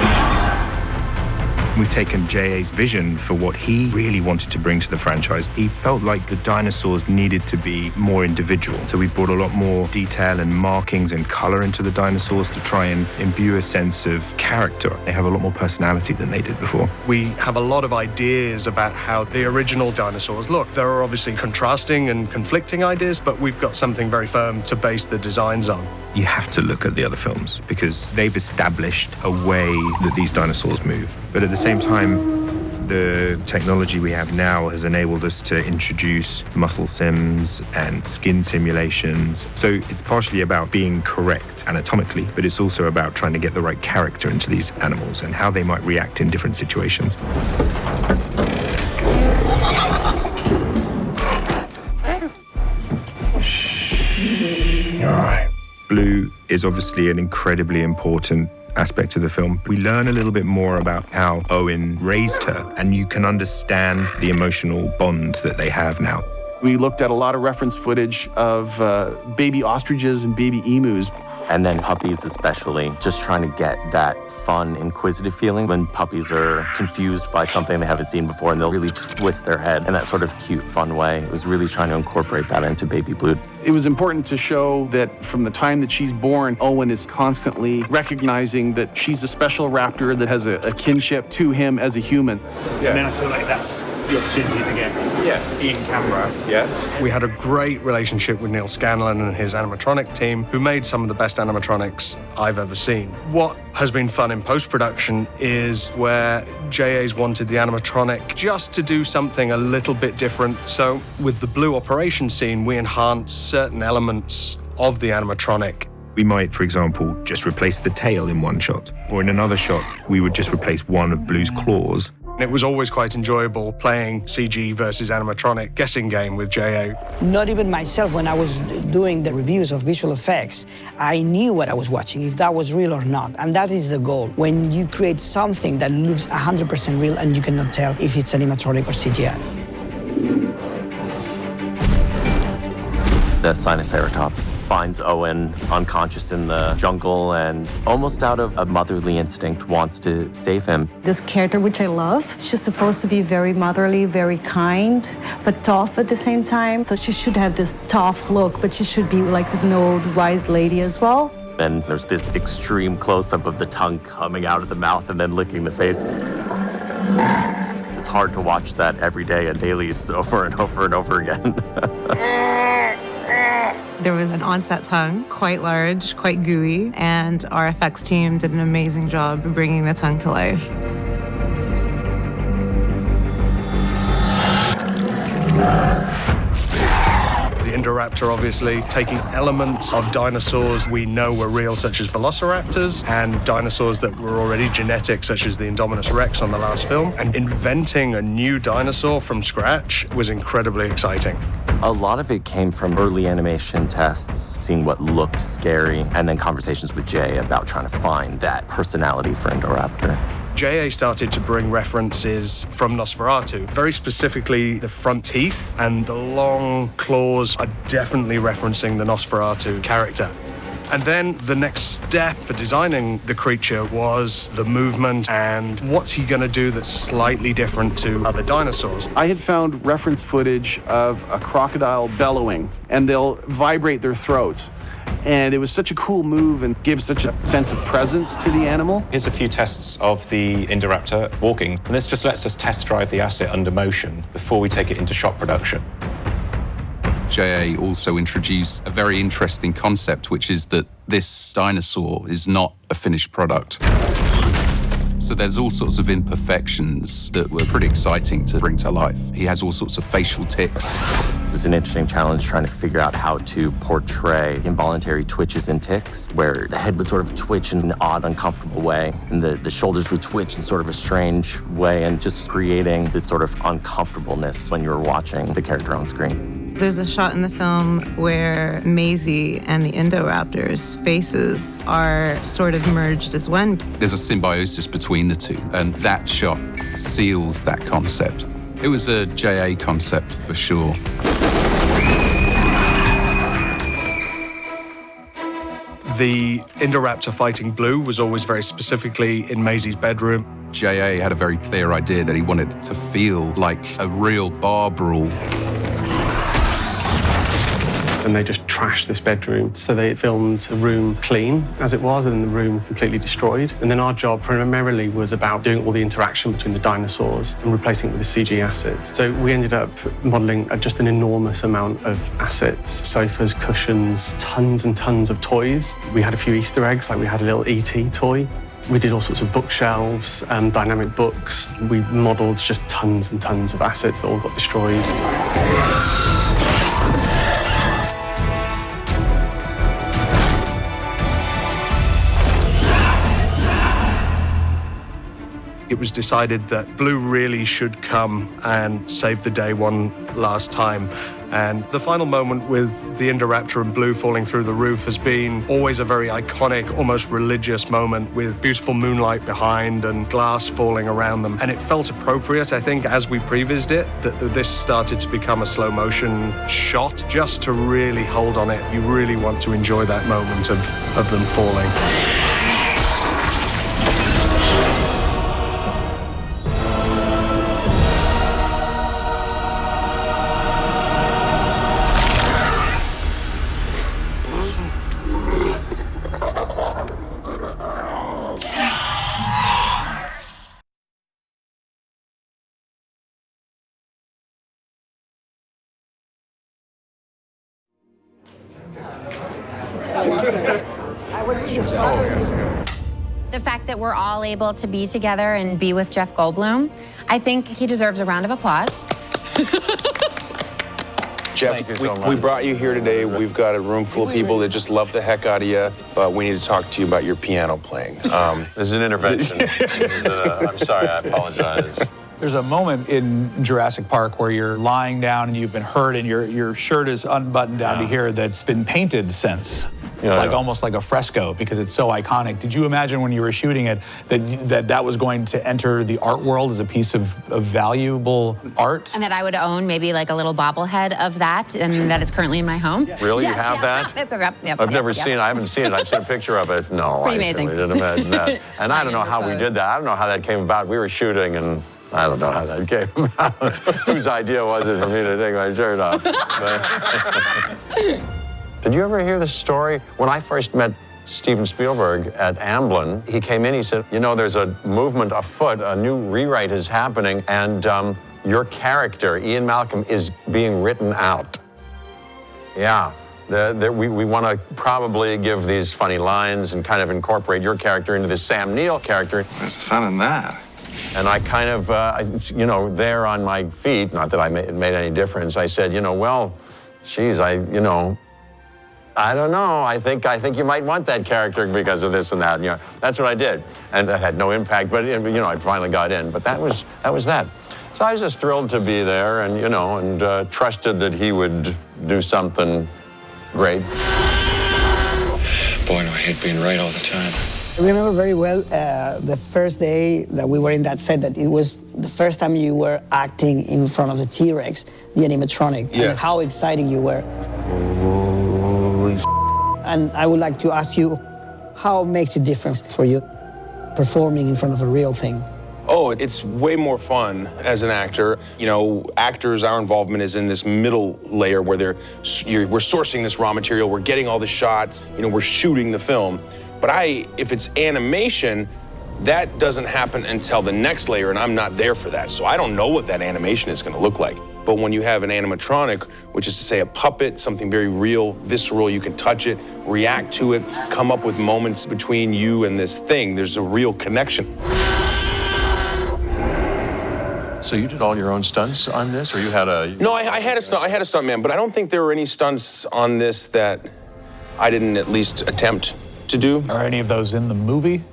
We've taken J.A.'s vision for what he really wanted to bring to the franchise. He felt like the dinosaurs needed to be more individual. So we brought a lot more detail and markings and color into the dinosaurs to try and imbue a sense of character. They have a lot more personality than they did before. We have a lot of ideas about how the original dinosaurs look. There are obviously contrasting and conflicting ideas, but we've got something very firm to base the designs on. You have to look at the other films because they've established a way that these dinosaurs move. But at the same time, the technology we have now has enabled us to introduce muscle sims and skin simulations. So it's partially about being correct anatomically, but it's also about trying to get the right character into these animals and how they might react in different situations. Shh. All right. Blue is obviously an incredibly important aspect of the film. We learn a little bit more about how Owen raised her, and you can understand the emotional bond that they have now. We looked at a lot of reference footage of baby ostriches and baby emus. And then puppies especially, just trying to get that fun, inquisitive feeling when puppies are confused by something they haven't seen before and they'll really twist their head in that sort of cute, fun way. It was really trying to incorporate that into Baby Blue. It was important to show that from the time that she's born, Owen is constantly recognizing that she's a special raptor that has a kinship to him as a human. Yeah. And then I feel like that's the opportunity to get in camera. Yeah. We had a great relationship with Neil Scanlon and his animatronic team, who made some of the best animatronics I've ever seen. What has been fun in post-production is where JA's wanted the animatronic just to do something a little bit different. So with the Blue operation scene, we enhanced certain elements of the animatronic. We might, for example, just replace the tail in one shot, or in another shot, we would just replace one of Blue's claws. It was always quite enjoyable playing CG versus animatronic guessing game with JA. Not even myself, when I was doing the reviews of visual effects, I knew what I was watching, if that was real or not. And that is the goal. When you create something that looks 100% real and you cannot tell if it's animatronic or CGI. The Sinoceratops finds Owen unconscious in the jungle and almost out of a motherly instinct wants to save him. This character, which I love, she's supposed to be very motherly, very kind, but tough at the same time. So she should have this tough look, but she should be like an old wise lady as well. And there's this extreme close-up of the tongue coming out of the mouth and then licking the face. It's hard to watch that every day at dailies over and over and over again. There was an on-set tongue, quite large, quite gooey, and our effects team did an amazing job of bringing the tongue to life. The Indoraptor, obviously, taking elements of dinosaurs we know were real, such as velociraptors, and dinosaurs that were already genetic, such as the Indominus Rex on the last film, and inventing a new dinosaur from scratch was incredibly exciting. A lot of it came from early animation tests, seeing what looked scary, and then conversations with Jay about trying to find that personality for Indoraptor. JA started to bring references from Nosferatu. Very specifically, the front teeth and the long claws are definitely referencing the Nosferatu character. And then the next step for designing the creature was the movement and what's he going to do that's slightly different to other dinosaurs. I had found reference footage of a crocodile bellowing, and they'll vibrate their throats. And it was such a cool move and gives such a sense of presence to the animal. Here's a few tests of the Indoraptor walking. And this just lets us test drive the asset under motion before we take it into shot production. JA also introduced a very interesting concept, which is that this dinosaur is not a finished product. So there's all sorts of imperfections that were pretty exciting to bring to life. He has all sorts of facial tics. It was an interesting challenge trying to figure out how to portray involuntary twitches and tics, where the head would sort of twitch in an odd, uncomfortable way, and the shoulders would twitch in sort of a strange way, and just creating this sort of uncomfortableness when you were watching the character on screen. There's a shot in the film where Maisie and the Indoraptor's faces are sort of merged as one. There's a symbiosis between the two, and that shot seals that concept. It was a JA concept for sure. The Indoraptor fighting Blue was always very specifically in Maisie's bedroom. JA had a very clear idea that he wanted it to feel like a real bar brawl. And they just trashed this bedroom. So they filmed the room clean as it was and the room completely destroyed. And then our job primarily was about doing all the interaction between the dinosaurs and replacing it with the CG assets. So we ended up modeling just an enormous amount of assets, sofas, cushions, tons and tons of toys. We had a few Easter eggs, like we had a little ET toy. We did all sorts of bookshelves and dynamic books. We modeled just tons and tons of assets that all got destroyed. It was decided that Blue really should come and save the day one last time. And the final moment with the Indoraptor and Blue falling through the roof has been always a very iconic, almost religious moment with beautiful moonlight behind and glass falling around them. And it felt appropriate, I think, as we prevised it, that this started to become a slow motion shot just to really hold on it. You really want to enjoy that moment of them falling. The fact that we're all able to be together and be with Jeff Goldblum, I think he deserves a round of applause. Jeff, we brought you here today. We've got a room full of people that just love the heck out of you, but we need to talk to you about your piano playing. This is an intervention. I'm sorry, I apologize. There's a moment in Jurassic Park where you're lying down and you've been hurt and your shirt is unbuttoned down to here that's been painted since. Almost like a fresco because it's so iconic. Did you imagine when you were shooting it that was going to enter the art world as a piece of valuable art? And that I would own maybe like a little bobblehead of that and that is currently in my home. Really? Yes, you have that? I've never seen it. I haven't seen it. I've seen a picture of it. No, Pretty I amazing. certainly didn't imagine that. And I don't know how we did that. I don't know how that came about. We were shooting and I don't know how that came about. Whose idea was it for me to take my shirt off? Did you ever hear the story? When I first met Steven Spielberg at Amblin, he came in, he said, you know, there's a movement afoot, a new rewrite is happening, and your character, Ian Malcolm, is being written out. Yeah, We want to probably give these funny lines and kind of incorporate your character into this Sam Neill character. There's fun in that. And I kind of, there on my feet, not that it made any difference, I said, well, geez, I don't know. I think you might want that character because of this and that. That's what I did, and that had no impact. But I finally got in. But that was that. So I was just thrilled to be there, and and trusted that he would do something great. Boy, no, I hate being right all the time. I remember very well the first day that we were in that set, that it was the first time you were acting in front of the T-Rex, the animatronic, and how exciting you were. And I would like to ask you, how makes it difference for you performing in front of a real thing? Oh, it's way more fun as an actor. Actors, our involvement is in this middle layer where we're sourcing this raw material, we're getting all the shots, we're shooting the film. But if it's animation, that doesn't happen until the next layer, and I'm not there for that. So I don't know what that animation is going to look like. But when you have an animatronic, which is to say a puppet, something very real, visceral, you can touch it, react to it, come up with moments between you and this thing, there's a real connection. So you did all your own stunts on this, or you had a... No, I had a stunt man, but I don't think there were any stunts on this that I didn't at least attempt to do. Are any of those in the movie?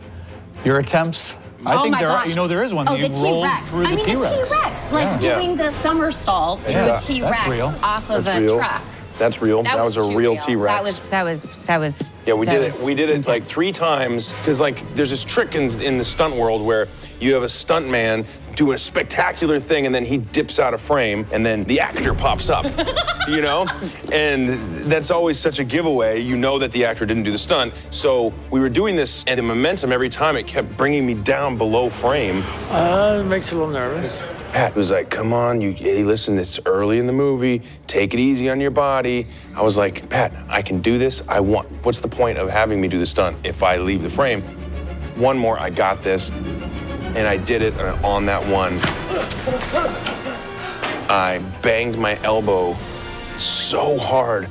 Your attempts? I think there are. There is one that you rolled through the T-Rex. The T-Rex, doing the somersault through a T-Rex off of a truck. That's real. That was a real T-Rex. That was. Yeah, we did it. We did it like 3 times because there's this trick in the stunt world where you have a stunt man do a spectacular thing and then he dips out of frame and then the actor pops up, And that's always such a giveaway. That the actor didn't do the stunt. So we were doing this, and the momentum every time it kept bringing me down below frame. It makes you a little nervous. Pat was like, come on, hey, listen, it's early in the movie. Take it easy on your body. I was like, Pat, I can do this. What's the point of having me do the stunt if I leave the frame? One more, I got this. And I did it on that one. I banged my elbow so hard,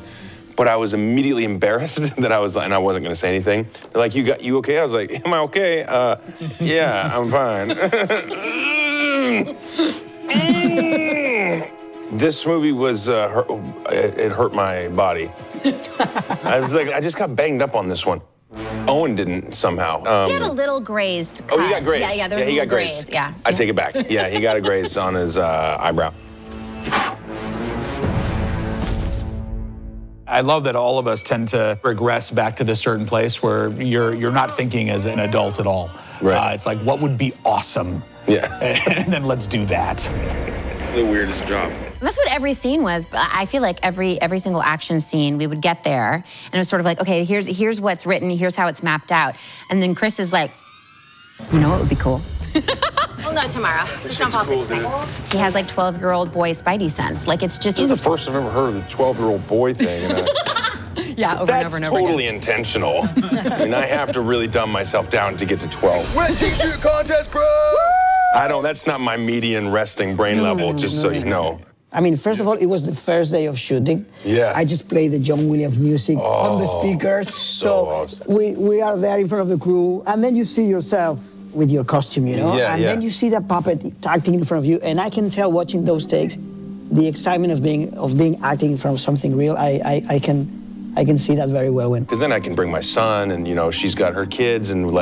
but I was immediately embarrassed that I wasn't gonna say anything. They're like, you okay? I was like, am I okay? Yeah, I'm fine. This movie was, it hurt my body. I just got banged up on this one. Owen didn't somehow. He had a little grazed cut. Oh, he got grazed. Yeah, there was a little graze. Yeah. I take it back. Yeah, he got a graze on his eyebrow. I love that all of us tend to regress back to this certain place where you're not thinking as an adult at all. Right. It's like, what would be awesome? Yeah. And then let's do that. The weirdest job. And that's what every scene was. I feel like every single action scene, we would get there, and it was sort of like, okay, here's what's written, here's how it's mapped out. And then Chris is like, what would be cool? We'll know tomorrow. Just don't fall asleep tonight. He has 12-year-old boy Spidey sense. It's just... This is the first I've ever heard of the 12-year-old boy thing. Yeah, over and over and over That's totally intentional. I have to really dumb myself down to get to 12. Win t-shirt contest, bro! That's not my median resting brain level, just so you know. First of all, it was the first day of shooting. Yeah. I just played the John Williams music on the speakers. So awesome. we are there in front of the crew, and then you see yourself with your costume, Yeah, and then you see that puppet acting in front of you, and I can tell watching those takes, the excitement of being acting in front of something real. I can see that very well. Because then I can bring my son, and she's got her kids, and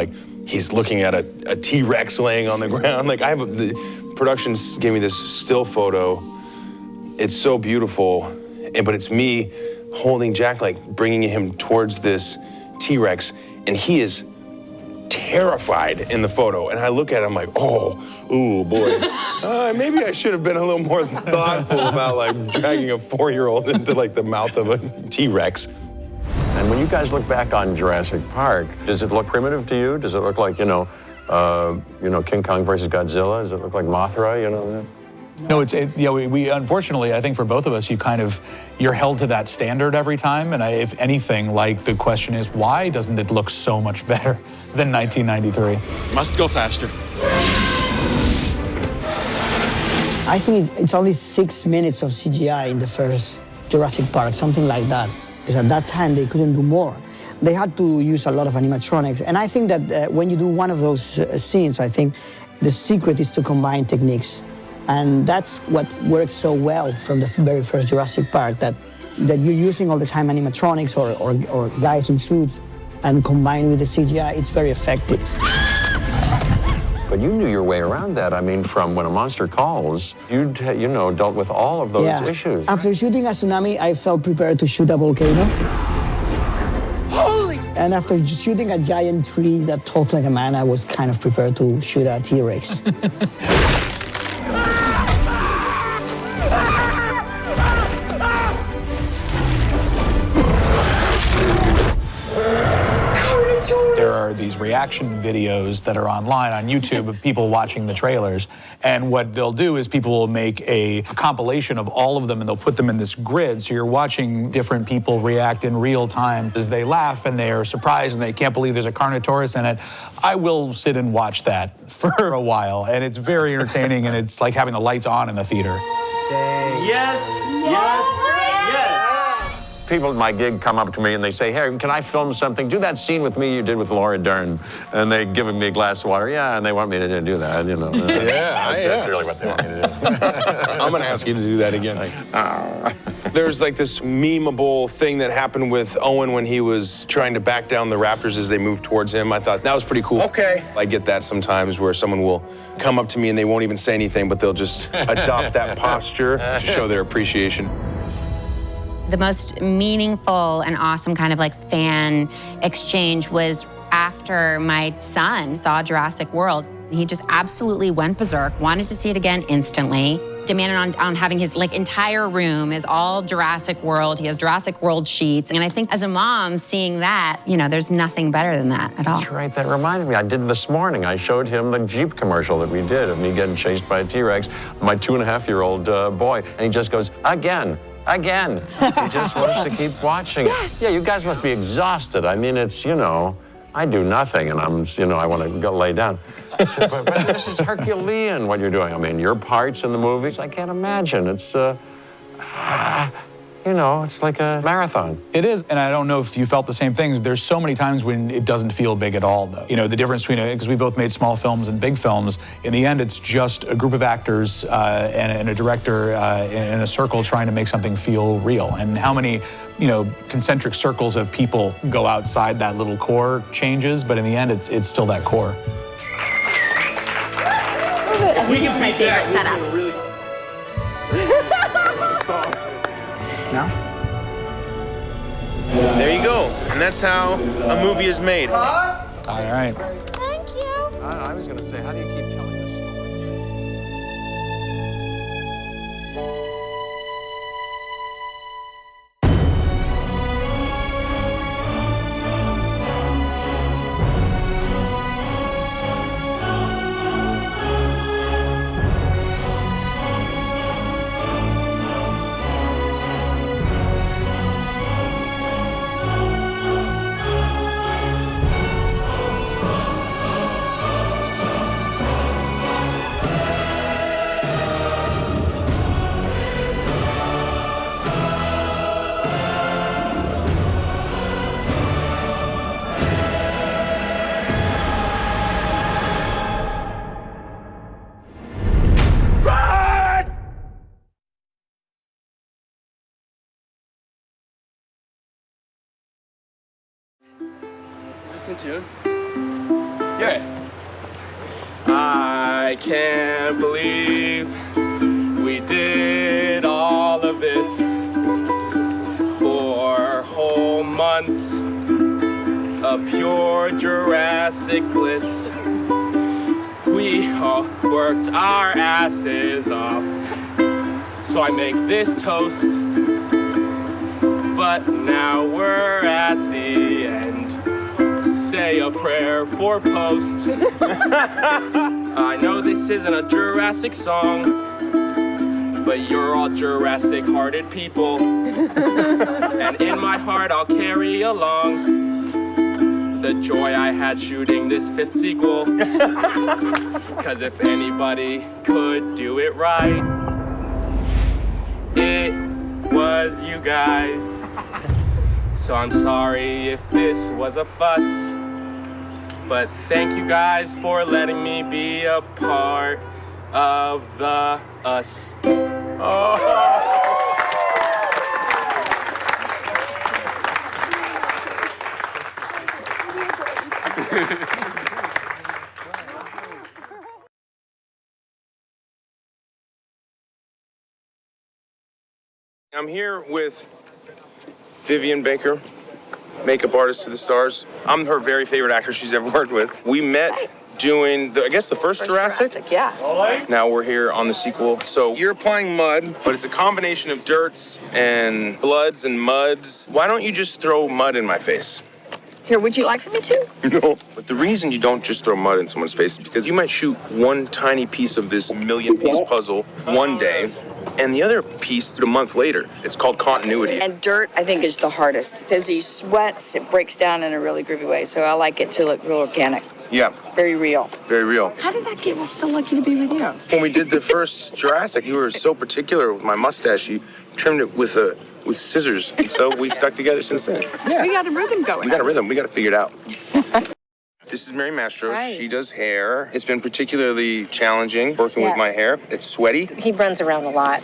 he's looking at a T-Rex laying on the ground. The production gave me this still photo. It's so beautiful, but it's me holding Jack, bringing him towards this T-Rex, and he is terrified in the photo. And I look at him like, oh boy. Maybe I should have been a little more thoughtful about dragging a 4-year-old into the mouth of a T-Rex. And when you guys look back on Jurassic Park, does it look primitive to you? Does it look like, King Kong versus Godzilla? Does it look like Mothra, No, we unfortunately, I think for both of us, you're held to that standard every time. And if anything, the question is, why doesn't it look so much better than 1993? Must go faster. I think it's only 6 minutes of CGI in the first Jurassic Park, something like that. because at that time they couldn't do more. They had to use a lot of animatronics. And I think that when you do one of those scenes, I think the secret is to combine techniques. And that's what works so well from the very first Jurassic Park, that you're using all the time animatronics or guys in suits, and combined with the CGI, it's very effective. But you knew your way around that. I mean, from when a monster calls, you know, dealt with all of those issues. After shooting a tsunami, I felt prepared to shoot a volcano. Holy! And after shooting a giant tree that talked like a man, I was kind of prepared to shoot a T-Rex. There are these reaction videos that are online on YouTube of people watching the trailers. And what they'll do is people will make a compilation of all of them and they'll put them in this grid. So you're watching different people react in real time as they laugh and they are surprised and they can't believe there's a Carnotaurus in it. I will sit and watch that for a while. And it's very entertaining and it's like having the lights on in the theater. Dang. Yes, yes. People at my gig come up to me and they say, hey, can I film something? Do that scene with me you did with Laura Dern. And they give me a glass of water. Yeah, and they want me to do that, you know. That's really what they want me to do. I'm going to ask you to do that again. There's like this memeable thing that happened with Owen when he was trying to back down the Raptors as they moved towards him. I thought that was pretty cool. Okay. I get that sometimes where someone will come up to me and they won't even say anything, but they'll just adopt that posture to show their appreciation. The most meaningful and awesome kind of like fan exchange was after my son saw Jurassic World. He just absolutely went berserk, wanted to see it again instantly, demanded on having his like entire room is all Jurassic World. He has Jurassic World sheets. And I think as a mom, seeing that, you know, there's nothing better than that at all. That's right, that reminded me. I did this morning. I showed him the Jeep commercial that we did of me getting chased by a T-Rex, my 2.5-year-old boy, and he just goes, again. He just wants to keep watching it. Yeah, you guys must be exhausted. I mean, it's, you know, I do nothing and I'm, you know, I want to go lay down. But this is Herculean, what you're doing. I mean, your parts in the movies, I can't imagine. It's, you know, it's like a marathon. It is, and I don't know if you felt the same thing. There's so many times when it doesn't feel big at all, though. You know, the difference between, because we both made small films and big films, in the end, it's just a group of actors and a director in a circle trying to make something feel real. And how many, you know, concentric circles of people go outside that little core changes, but in the end, it's still that core. I think this is my favorite setup. No? There you go. And that's how a movie is made. All right. Thank you. I was going to say, how do you keep telling this story? In tune? Yeah. I can't believe we did all of this for whole months of pure Jurassic bliss. We all worked our asses off, so I make this toast. But now we're at the end. Say a prayer for post. I know this isn't a Jurassic song, but you're all Jurassic-hearted people. And in my heart, I'll carry along the joy I had shooting this 5th sequel. 'Cause if anybody could do it right, it was you guys. So I'm sorry if this was a fuss, but thank you guys for letting me be a part of the us. Oh. I'm here with Vivian Baker, makeup artist to the stars. I'm her very favorite actress she's ever worked with. We met doing, I guess, the first Jurassic? Yeah. Now we're here on the sequel. So you're applying mud, but it's a combination of dirts and bloods and muds. Why don't you just throw mud in my face? Here, would you like for me to? No. But the reason you don't just throw mud in someone's face is because you might shoot one tiny piece of this million-piece puzzle one day, and the other piece a month later. It's called continuity. And dirt, I think, is the hardest. As he sweats, it breaks down in a really groovy way. So I like it to look real organic. Yeah. Very real. Very real. How did I get so lucky to be with you? When we did the first Jurassic, you were so particular with my mustache. You trimmed it with scissors. So we stuck together since then. Yeah. We got a rhythm going. We got a rhythm. We got to figure it out. This is Mary Mastro. Right. She does hair. It's been particularly challenging working with my hair. It's sweaty. He runs around a lot.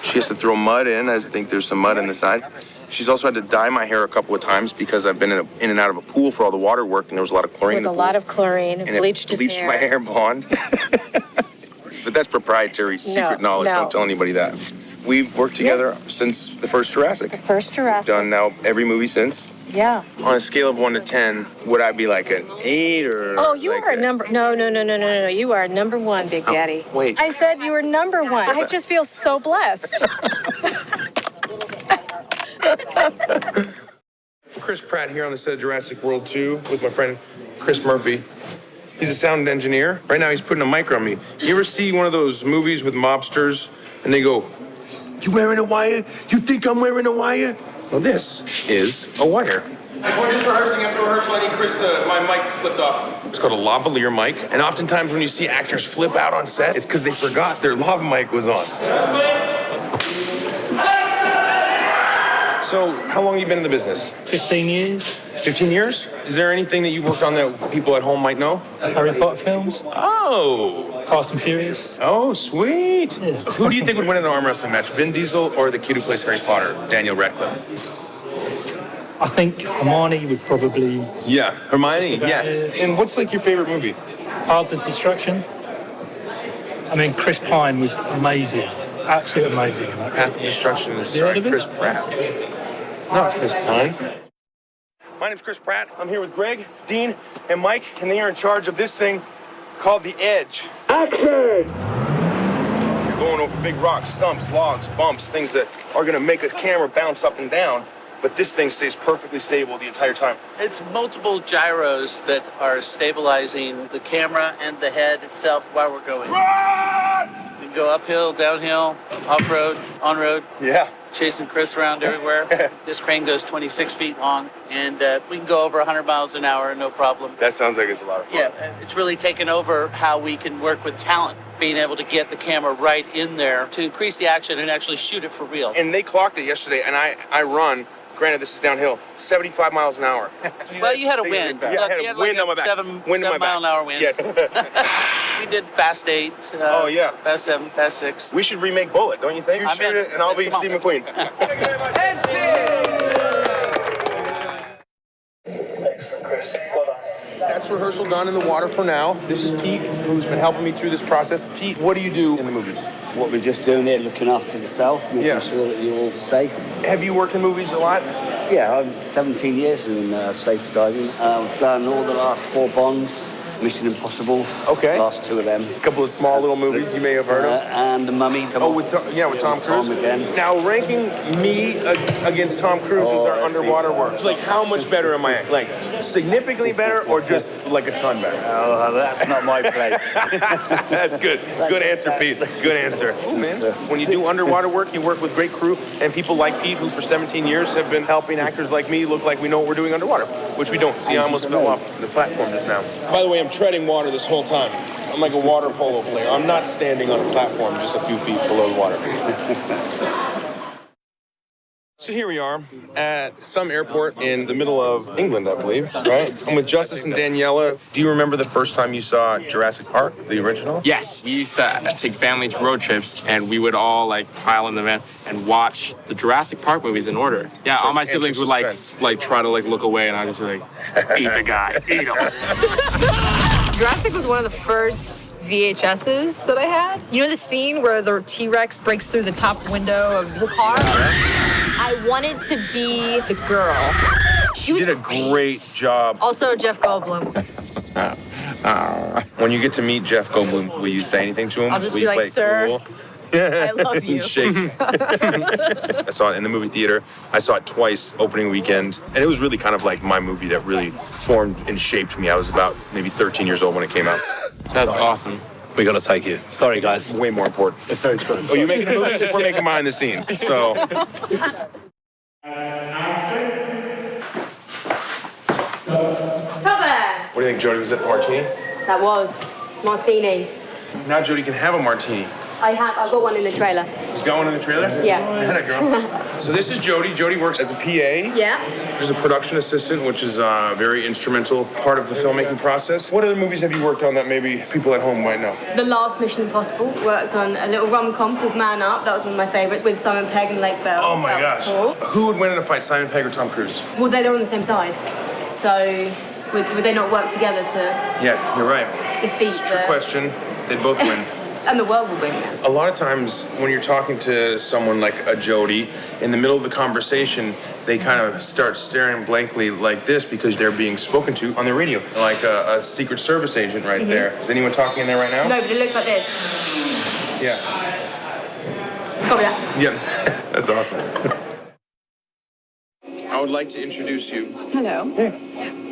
She has to throw mud in. I think there's some mud in the side. She's also had to dye my hair a couple of times because I've been in and out of a pool for all the water work, and there was a lot of chlorine in the pool. With a lot of chlorine, and bleached his hair. my hair blonde. But that's proprietary, secret knowledge. Don't tell anybody that. We've worked together since the first Jurassic. The first Jurassic. Done now every movie since. Yeah. On a scale of 1 to 10, would I be like an 8 or? Oh, you are a number. No. You are number one, Big Daddy. Wait. I said you were number one. I just feel so blessed. Chris Pratt here on the set of Jurassic World 2 with my friend Chris Murphy. He's a sound engineer. Right now he's putting a mic on me. You ever see one of those movies with mobsters and they go, "You wearing a wire? You think I'm wearing a wire?" Well, this is a wire. We're just rehearsing. After rehearsal, I need Chris to, my mic slipped off. It's called a lavalier mic. And oftentimes when you see actors flip out on set, it's because they forgot their lav mic was on. So, how long have you been in the business? 15 years. 15 years? Is there anything that you've worked on that people at home might know? Harry Potter films. Oh! Fast and Furious. Oh, sweet. Yeah. Who do you think would win in an arm wrestling match, Vin Diesel or the kid who plays Harry Potter, Daniel Radcliffe? I think Hermione would probably... Yeah, Hermione, yeah. And what's like your favorite movie? Paths of Destruction. I mean, Chris Pine was amazing. Absolutely amazing. Path of Destruction is starring Chris Pratt. Not Chris Pine. My name's Chris Pratt. I'm here with Greg, Dean, and Mike, and they are in charge of this thing called the Edge. Action! You're going over big rocks, stumps, logs, bumps, things that are gonna make a camera bounce up and down, but this thing stays perfectly stable the entire time. It's multiple gyros that are stabilizing the camera and the head itself while we're going. Run! We can go uphill, downhill, off-road, on-road. Yeah. Chasing Chris around everywhere. This crane goes 26 feet long, and we can go over 100 miles an hour, no problem. That sounds like it's a lot of fun. Yeah, it's really taken over how we can work with talent, being able to get the camera right in there to increase the action and actually shoot it for real. And they clocked it yesterday, and I run, granted this is downhill, 75 miles an hour. Well, you had a wind. Yeah, I had a wind on my back. Seven mile an hour wind. Yes. We did Fast 8. Oh, yeah. Fast 7, Fast 6. We should remake Bullet, don't you think? You shoot it, and I'll be Steve McQueen. Excellent, Chris. Well done. That's rehearsal done in the water for now. This is Pete, who's been helping me through this process. Pete, what do you do in the movies? What we're just doing here, looking after yourself, making sure that you're all safe. Have you worked in movies a lot? Yeah, I'm 17 years in safety diving. I've done all the last 4 Bonds, Mission Impossible. Okay. Last 2 of them. A couple of small little movies you may have heard of. And The Mummy. With Tom Cruise. Tom again. Now, ranking me against Tom Cruise with our underwater work. Like, how much better am I? Like, significantly better or just like a ton better? Oh, that's not my place. That's good. Good answer, Pete. Good answer. Oh, man. When you do underwater work, you work with great crew and people like Pete, who for 17 years have been helping actors like me look like we know what we're doing underwater, which we don't. See, I almost fell off the platform just now. By the way, I'm treading water this whole time. I'm like a water polo player. I'm not standing on a platform just a few feet below the water. So here we are at some airport in the middle of England, I believe, right? I'm with Justice and Daniela. Do you remember the first time you saw Jurassic Park, the original? Yes, we used to take family road trips, and we would all like pile in the van and watch the Jurassic Park movies in order. Yeah, all my siblings would like try to like look away, and I was like, eat the guy, eat him. Jurassic was one of the first VHSs that I had. You know the scene where the T-Rex breaks through the top window of the car? I wanted to be the girl. She was did a great job. Also, Jeff Goldblum. When you get to meet Jeff Goldblum, will you say anything to him? I'll just will be you like, play sir, cool? I love you. Shake. I saw it in the movie theater. I saw it twice opening weekend. And it was really kind of like my movie that really formed and shaped me. I was about maybe 13 years old when it came out. That's awesome. We gotta take you. Sorry, guys. Way more important. It's very true. Oh, you're making a movie? We're making behind the scenes. So. Come on. What do you think, Jody? Was that the martini? That was martini. Now Jody can have a martini. I've got one in the trailer. She's got one in the trailer? Yeah. Had it, girl. So this is Jody. Jody works as a PA. Yeah. She's a production assistant, which is a very instrumental part of the filmmaking process. What other movies have you worked on that maybe people at home might know? The last Mission Impossible. Worked on a little rom-com called Man Up. That was one of my favorites with Simon Pegg and Lake Bell. Oh my That was gosh. cool. Who would win in a fight, Simon Pegg or Tom Cruise? Well, they're on the same side. So would they not work together to Yeah, you're right. defeat Trick question. They'd both win. And the world will win then. A lot of times when you're talking to someone like a Jody, in the middle of the conversation, they kind of start staring blankly like this because they're being spoken to on the radio, like a Secret Service agent right there. Is anyone talking in there right now? No, but it looks like this. Yeah. Copy that. Yeah, that's awesome. I would like to introduce you Hello.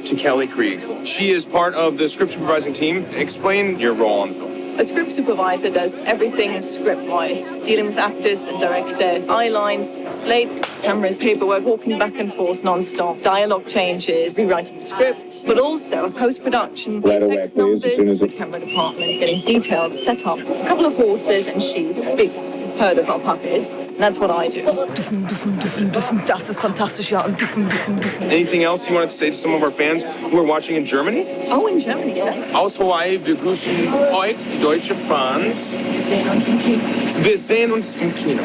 to Kelly Krieg. She is part of the script supervising team. Explain your role on film. A script supervisor does everything script-wise, dealing with actors and director, eye lines, slates, cameras, paperwork, walking back and forth non-stop, dialogue changes, rewriting the script, but also post-production, effects numbers, the camera department, getting detailed set up, a couple of horses and sheep, a big herd of our puppies. And that's what I do. Das ist fantastisch, ja. Anything else you wanted to say to some of our fans who are watching in Germany? Oh, in Germany, yeah. Aus Hawaii, wir grüßen euch, die deutsche Fans. Wir sehen uns im Kino. Wir sehen uns im Kino.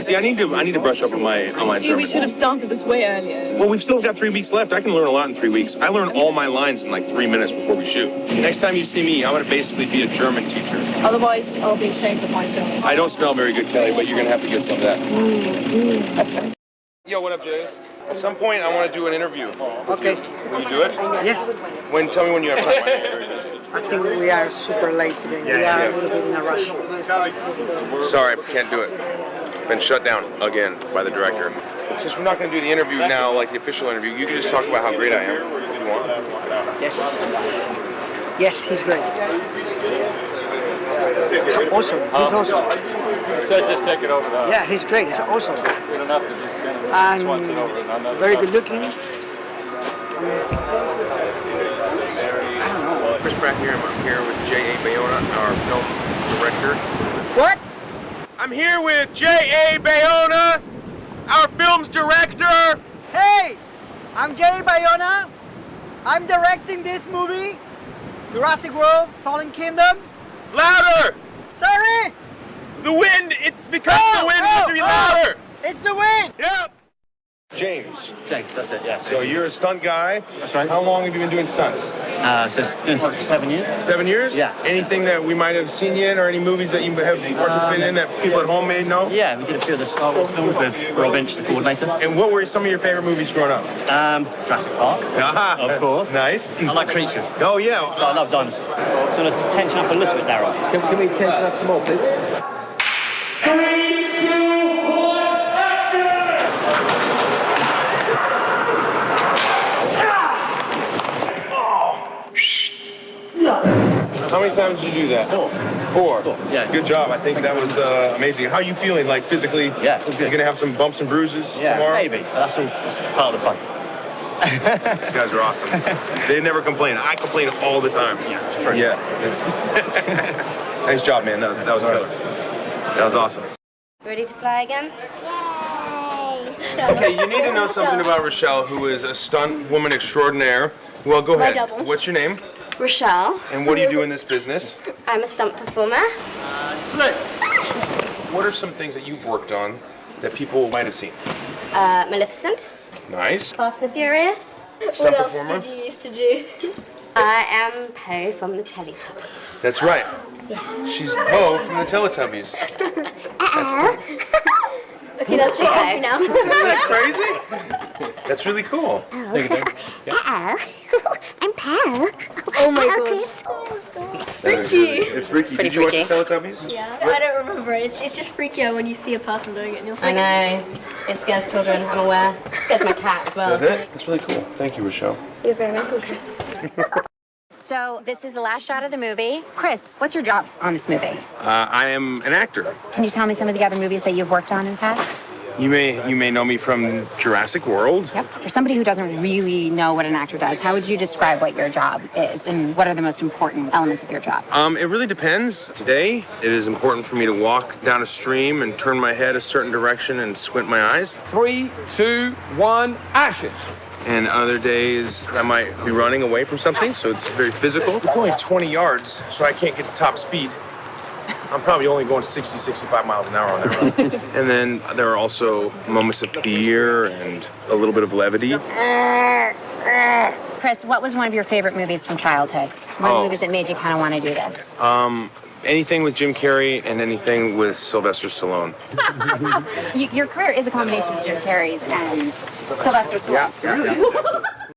See, I need to brush up on my See, German. we should have started this way earlier. Well, we've still got 3 weeks left. I can learn a lot in 3 weeks. I learn all my lines in like 3 minutes before we shoot. Next time you see me, I'm gonna basically be a German teacher. Otherwise, I'll be ashamed of myself. I don't smell very good, Kelly, but you're gonna have to get some of that. Yo, what up, Jay? At some point, I want to do an interview. Okay. Will you do it? Yes. Tell me when you have time. I know you're very busy. I think we are super late today. We are a little bit in a rush. Sorry, can't do it. Been shut down again by the director. Since we're not going to do the interview now, like the official interview, you can just talk about how great I am if you want. Yes. Yes, he's great. Awesome. He's awesome. Said just take it over there. Yeah, he's great. He's awesome. We don't have to just And very good looking. Chris Pratt here. I'm here with J.A. Bayona, our film director. What? I'm here with J.A. Bayona, our film's director. Hey, I'm Jay Bayona. I'm directing this movie, Jurassic World: Fallen Kingdom. Louder! Sorry. The wind. It's because the wind has to be louder. It's the wind. Yep. James, that's it, yeah. So you're a stunt guy. That's right. How long have you been doing stunts? So doing stunts for 7 years. 7 years? Yeah. Anything that we might have seen you in, or any movies that you have participated in that people at home may know? Yeah, we did a few of the Star Wars films with Rob Inch, the coordinator. And what were some of your favorite movies growing up? Jurassic Park, of course. Nice. I like creatures. Oh, yeah. So I love dinosaurs. Do you want to tension up a little bit, Daryl? Can we tension up some more, please? How many times did you do that? Four. Yeah. Good job. I think that was amazing. How are you feeling, like physically? Yeah, it was good. You're gonna have some bumps and bruises tomorrow? Maybe. But that's part of the fun. These guys are awesome. They never complain. I complain all the time. Yeah, it's true. Yeah. Nice job, man. That was killer. That was awesome. Ready to fly again? Yay! Okay, you need to know something about Rochelle, who is a stunt woman extraordinaire. Well, go My ahead. double. What's your name? Rochelle. And what do you do in this business? I'm a stunt performer. Slick. What are some things that you've worked on that people might have seen? Maleficent. Nice. Fast and Furious. Stunt What else performer? did you used to do? I am Poe from the Teletubbies. That's right. She's Poe from the Teletubbies. Okay, that's just Poe now. Isn't that crazy? That's really cool. Thank you, Dad. Yeah. I'm Poe. Oh my god. It's freaky. It's freaky. pretty Did you watch freaky. the Teletubbies? Yeah, I don't remember it. It's just freakier when you see a person doing it and you're like, I know. It scares children, I'm aware. It scares my cat as well. Does it? That's really cool. Thank you, Rochelle. You're very welcome, Chris. So this is the last shot of the movie. Chris, what's your job on this movie? I am an actor. Can you tell me some of the other movies that you've worked on in the past? You may know me from Jurassic World. Yep. For somebody who doesn't really know what an actor does, how would you describe what your job is and what are the most important elements of your job? It really depends. Today, it is important for me to walk down a stream and turn my head a certain direction and squint my eyes. 3, 2, 1, action. And other days, I might be running away from something, so it's very physical. It's only 20 yards, so I can't get to top speed. I'm probably only going 60, 65 miles an hour on that run. And then there are also moments of fear and a little bit of levity. Chris, what was one of your favorite movies from childhood? One of the movies that made you kind of want to do this? Anything with Jim Carrey and anything with Sylvester Stallone. Your career is a combination of Jim Carrey's and Sylvester Stallone.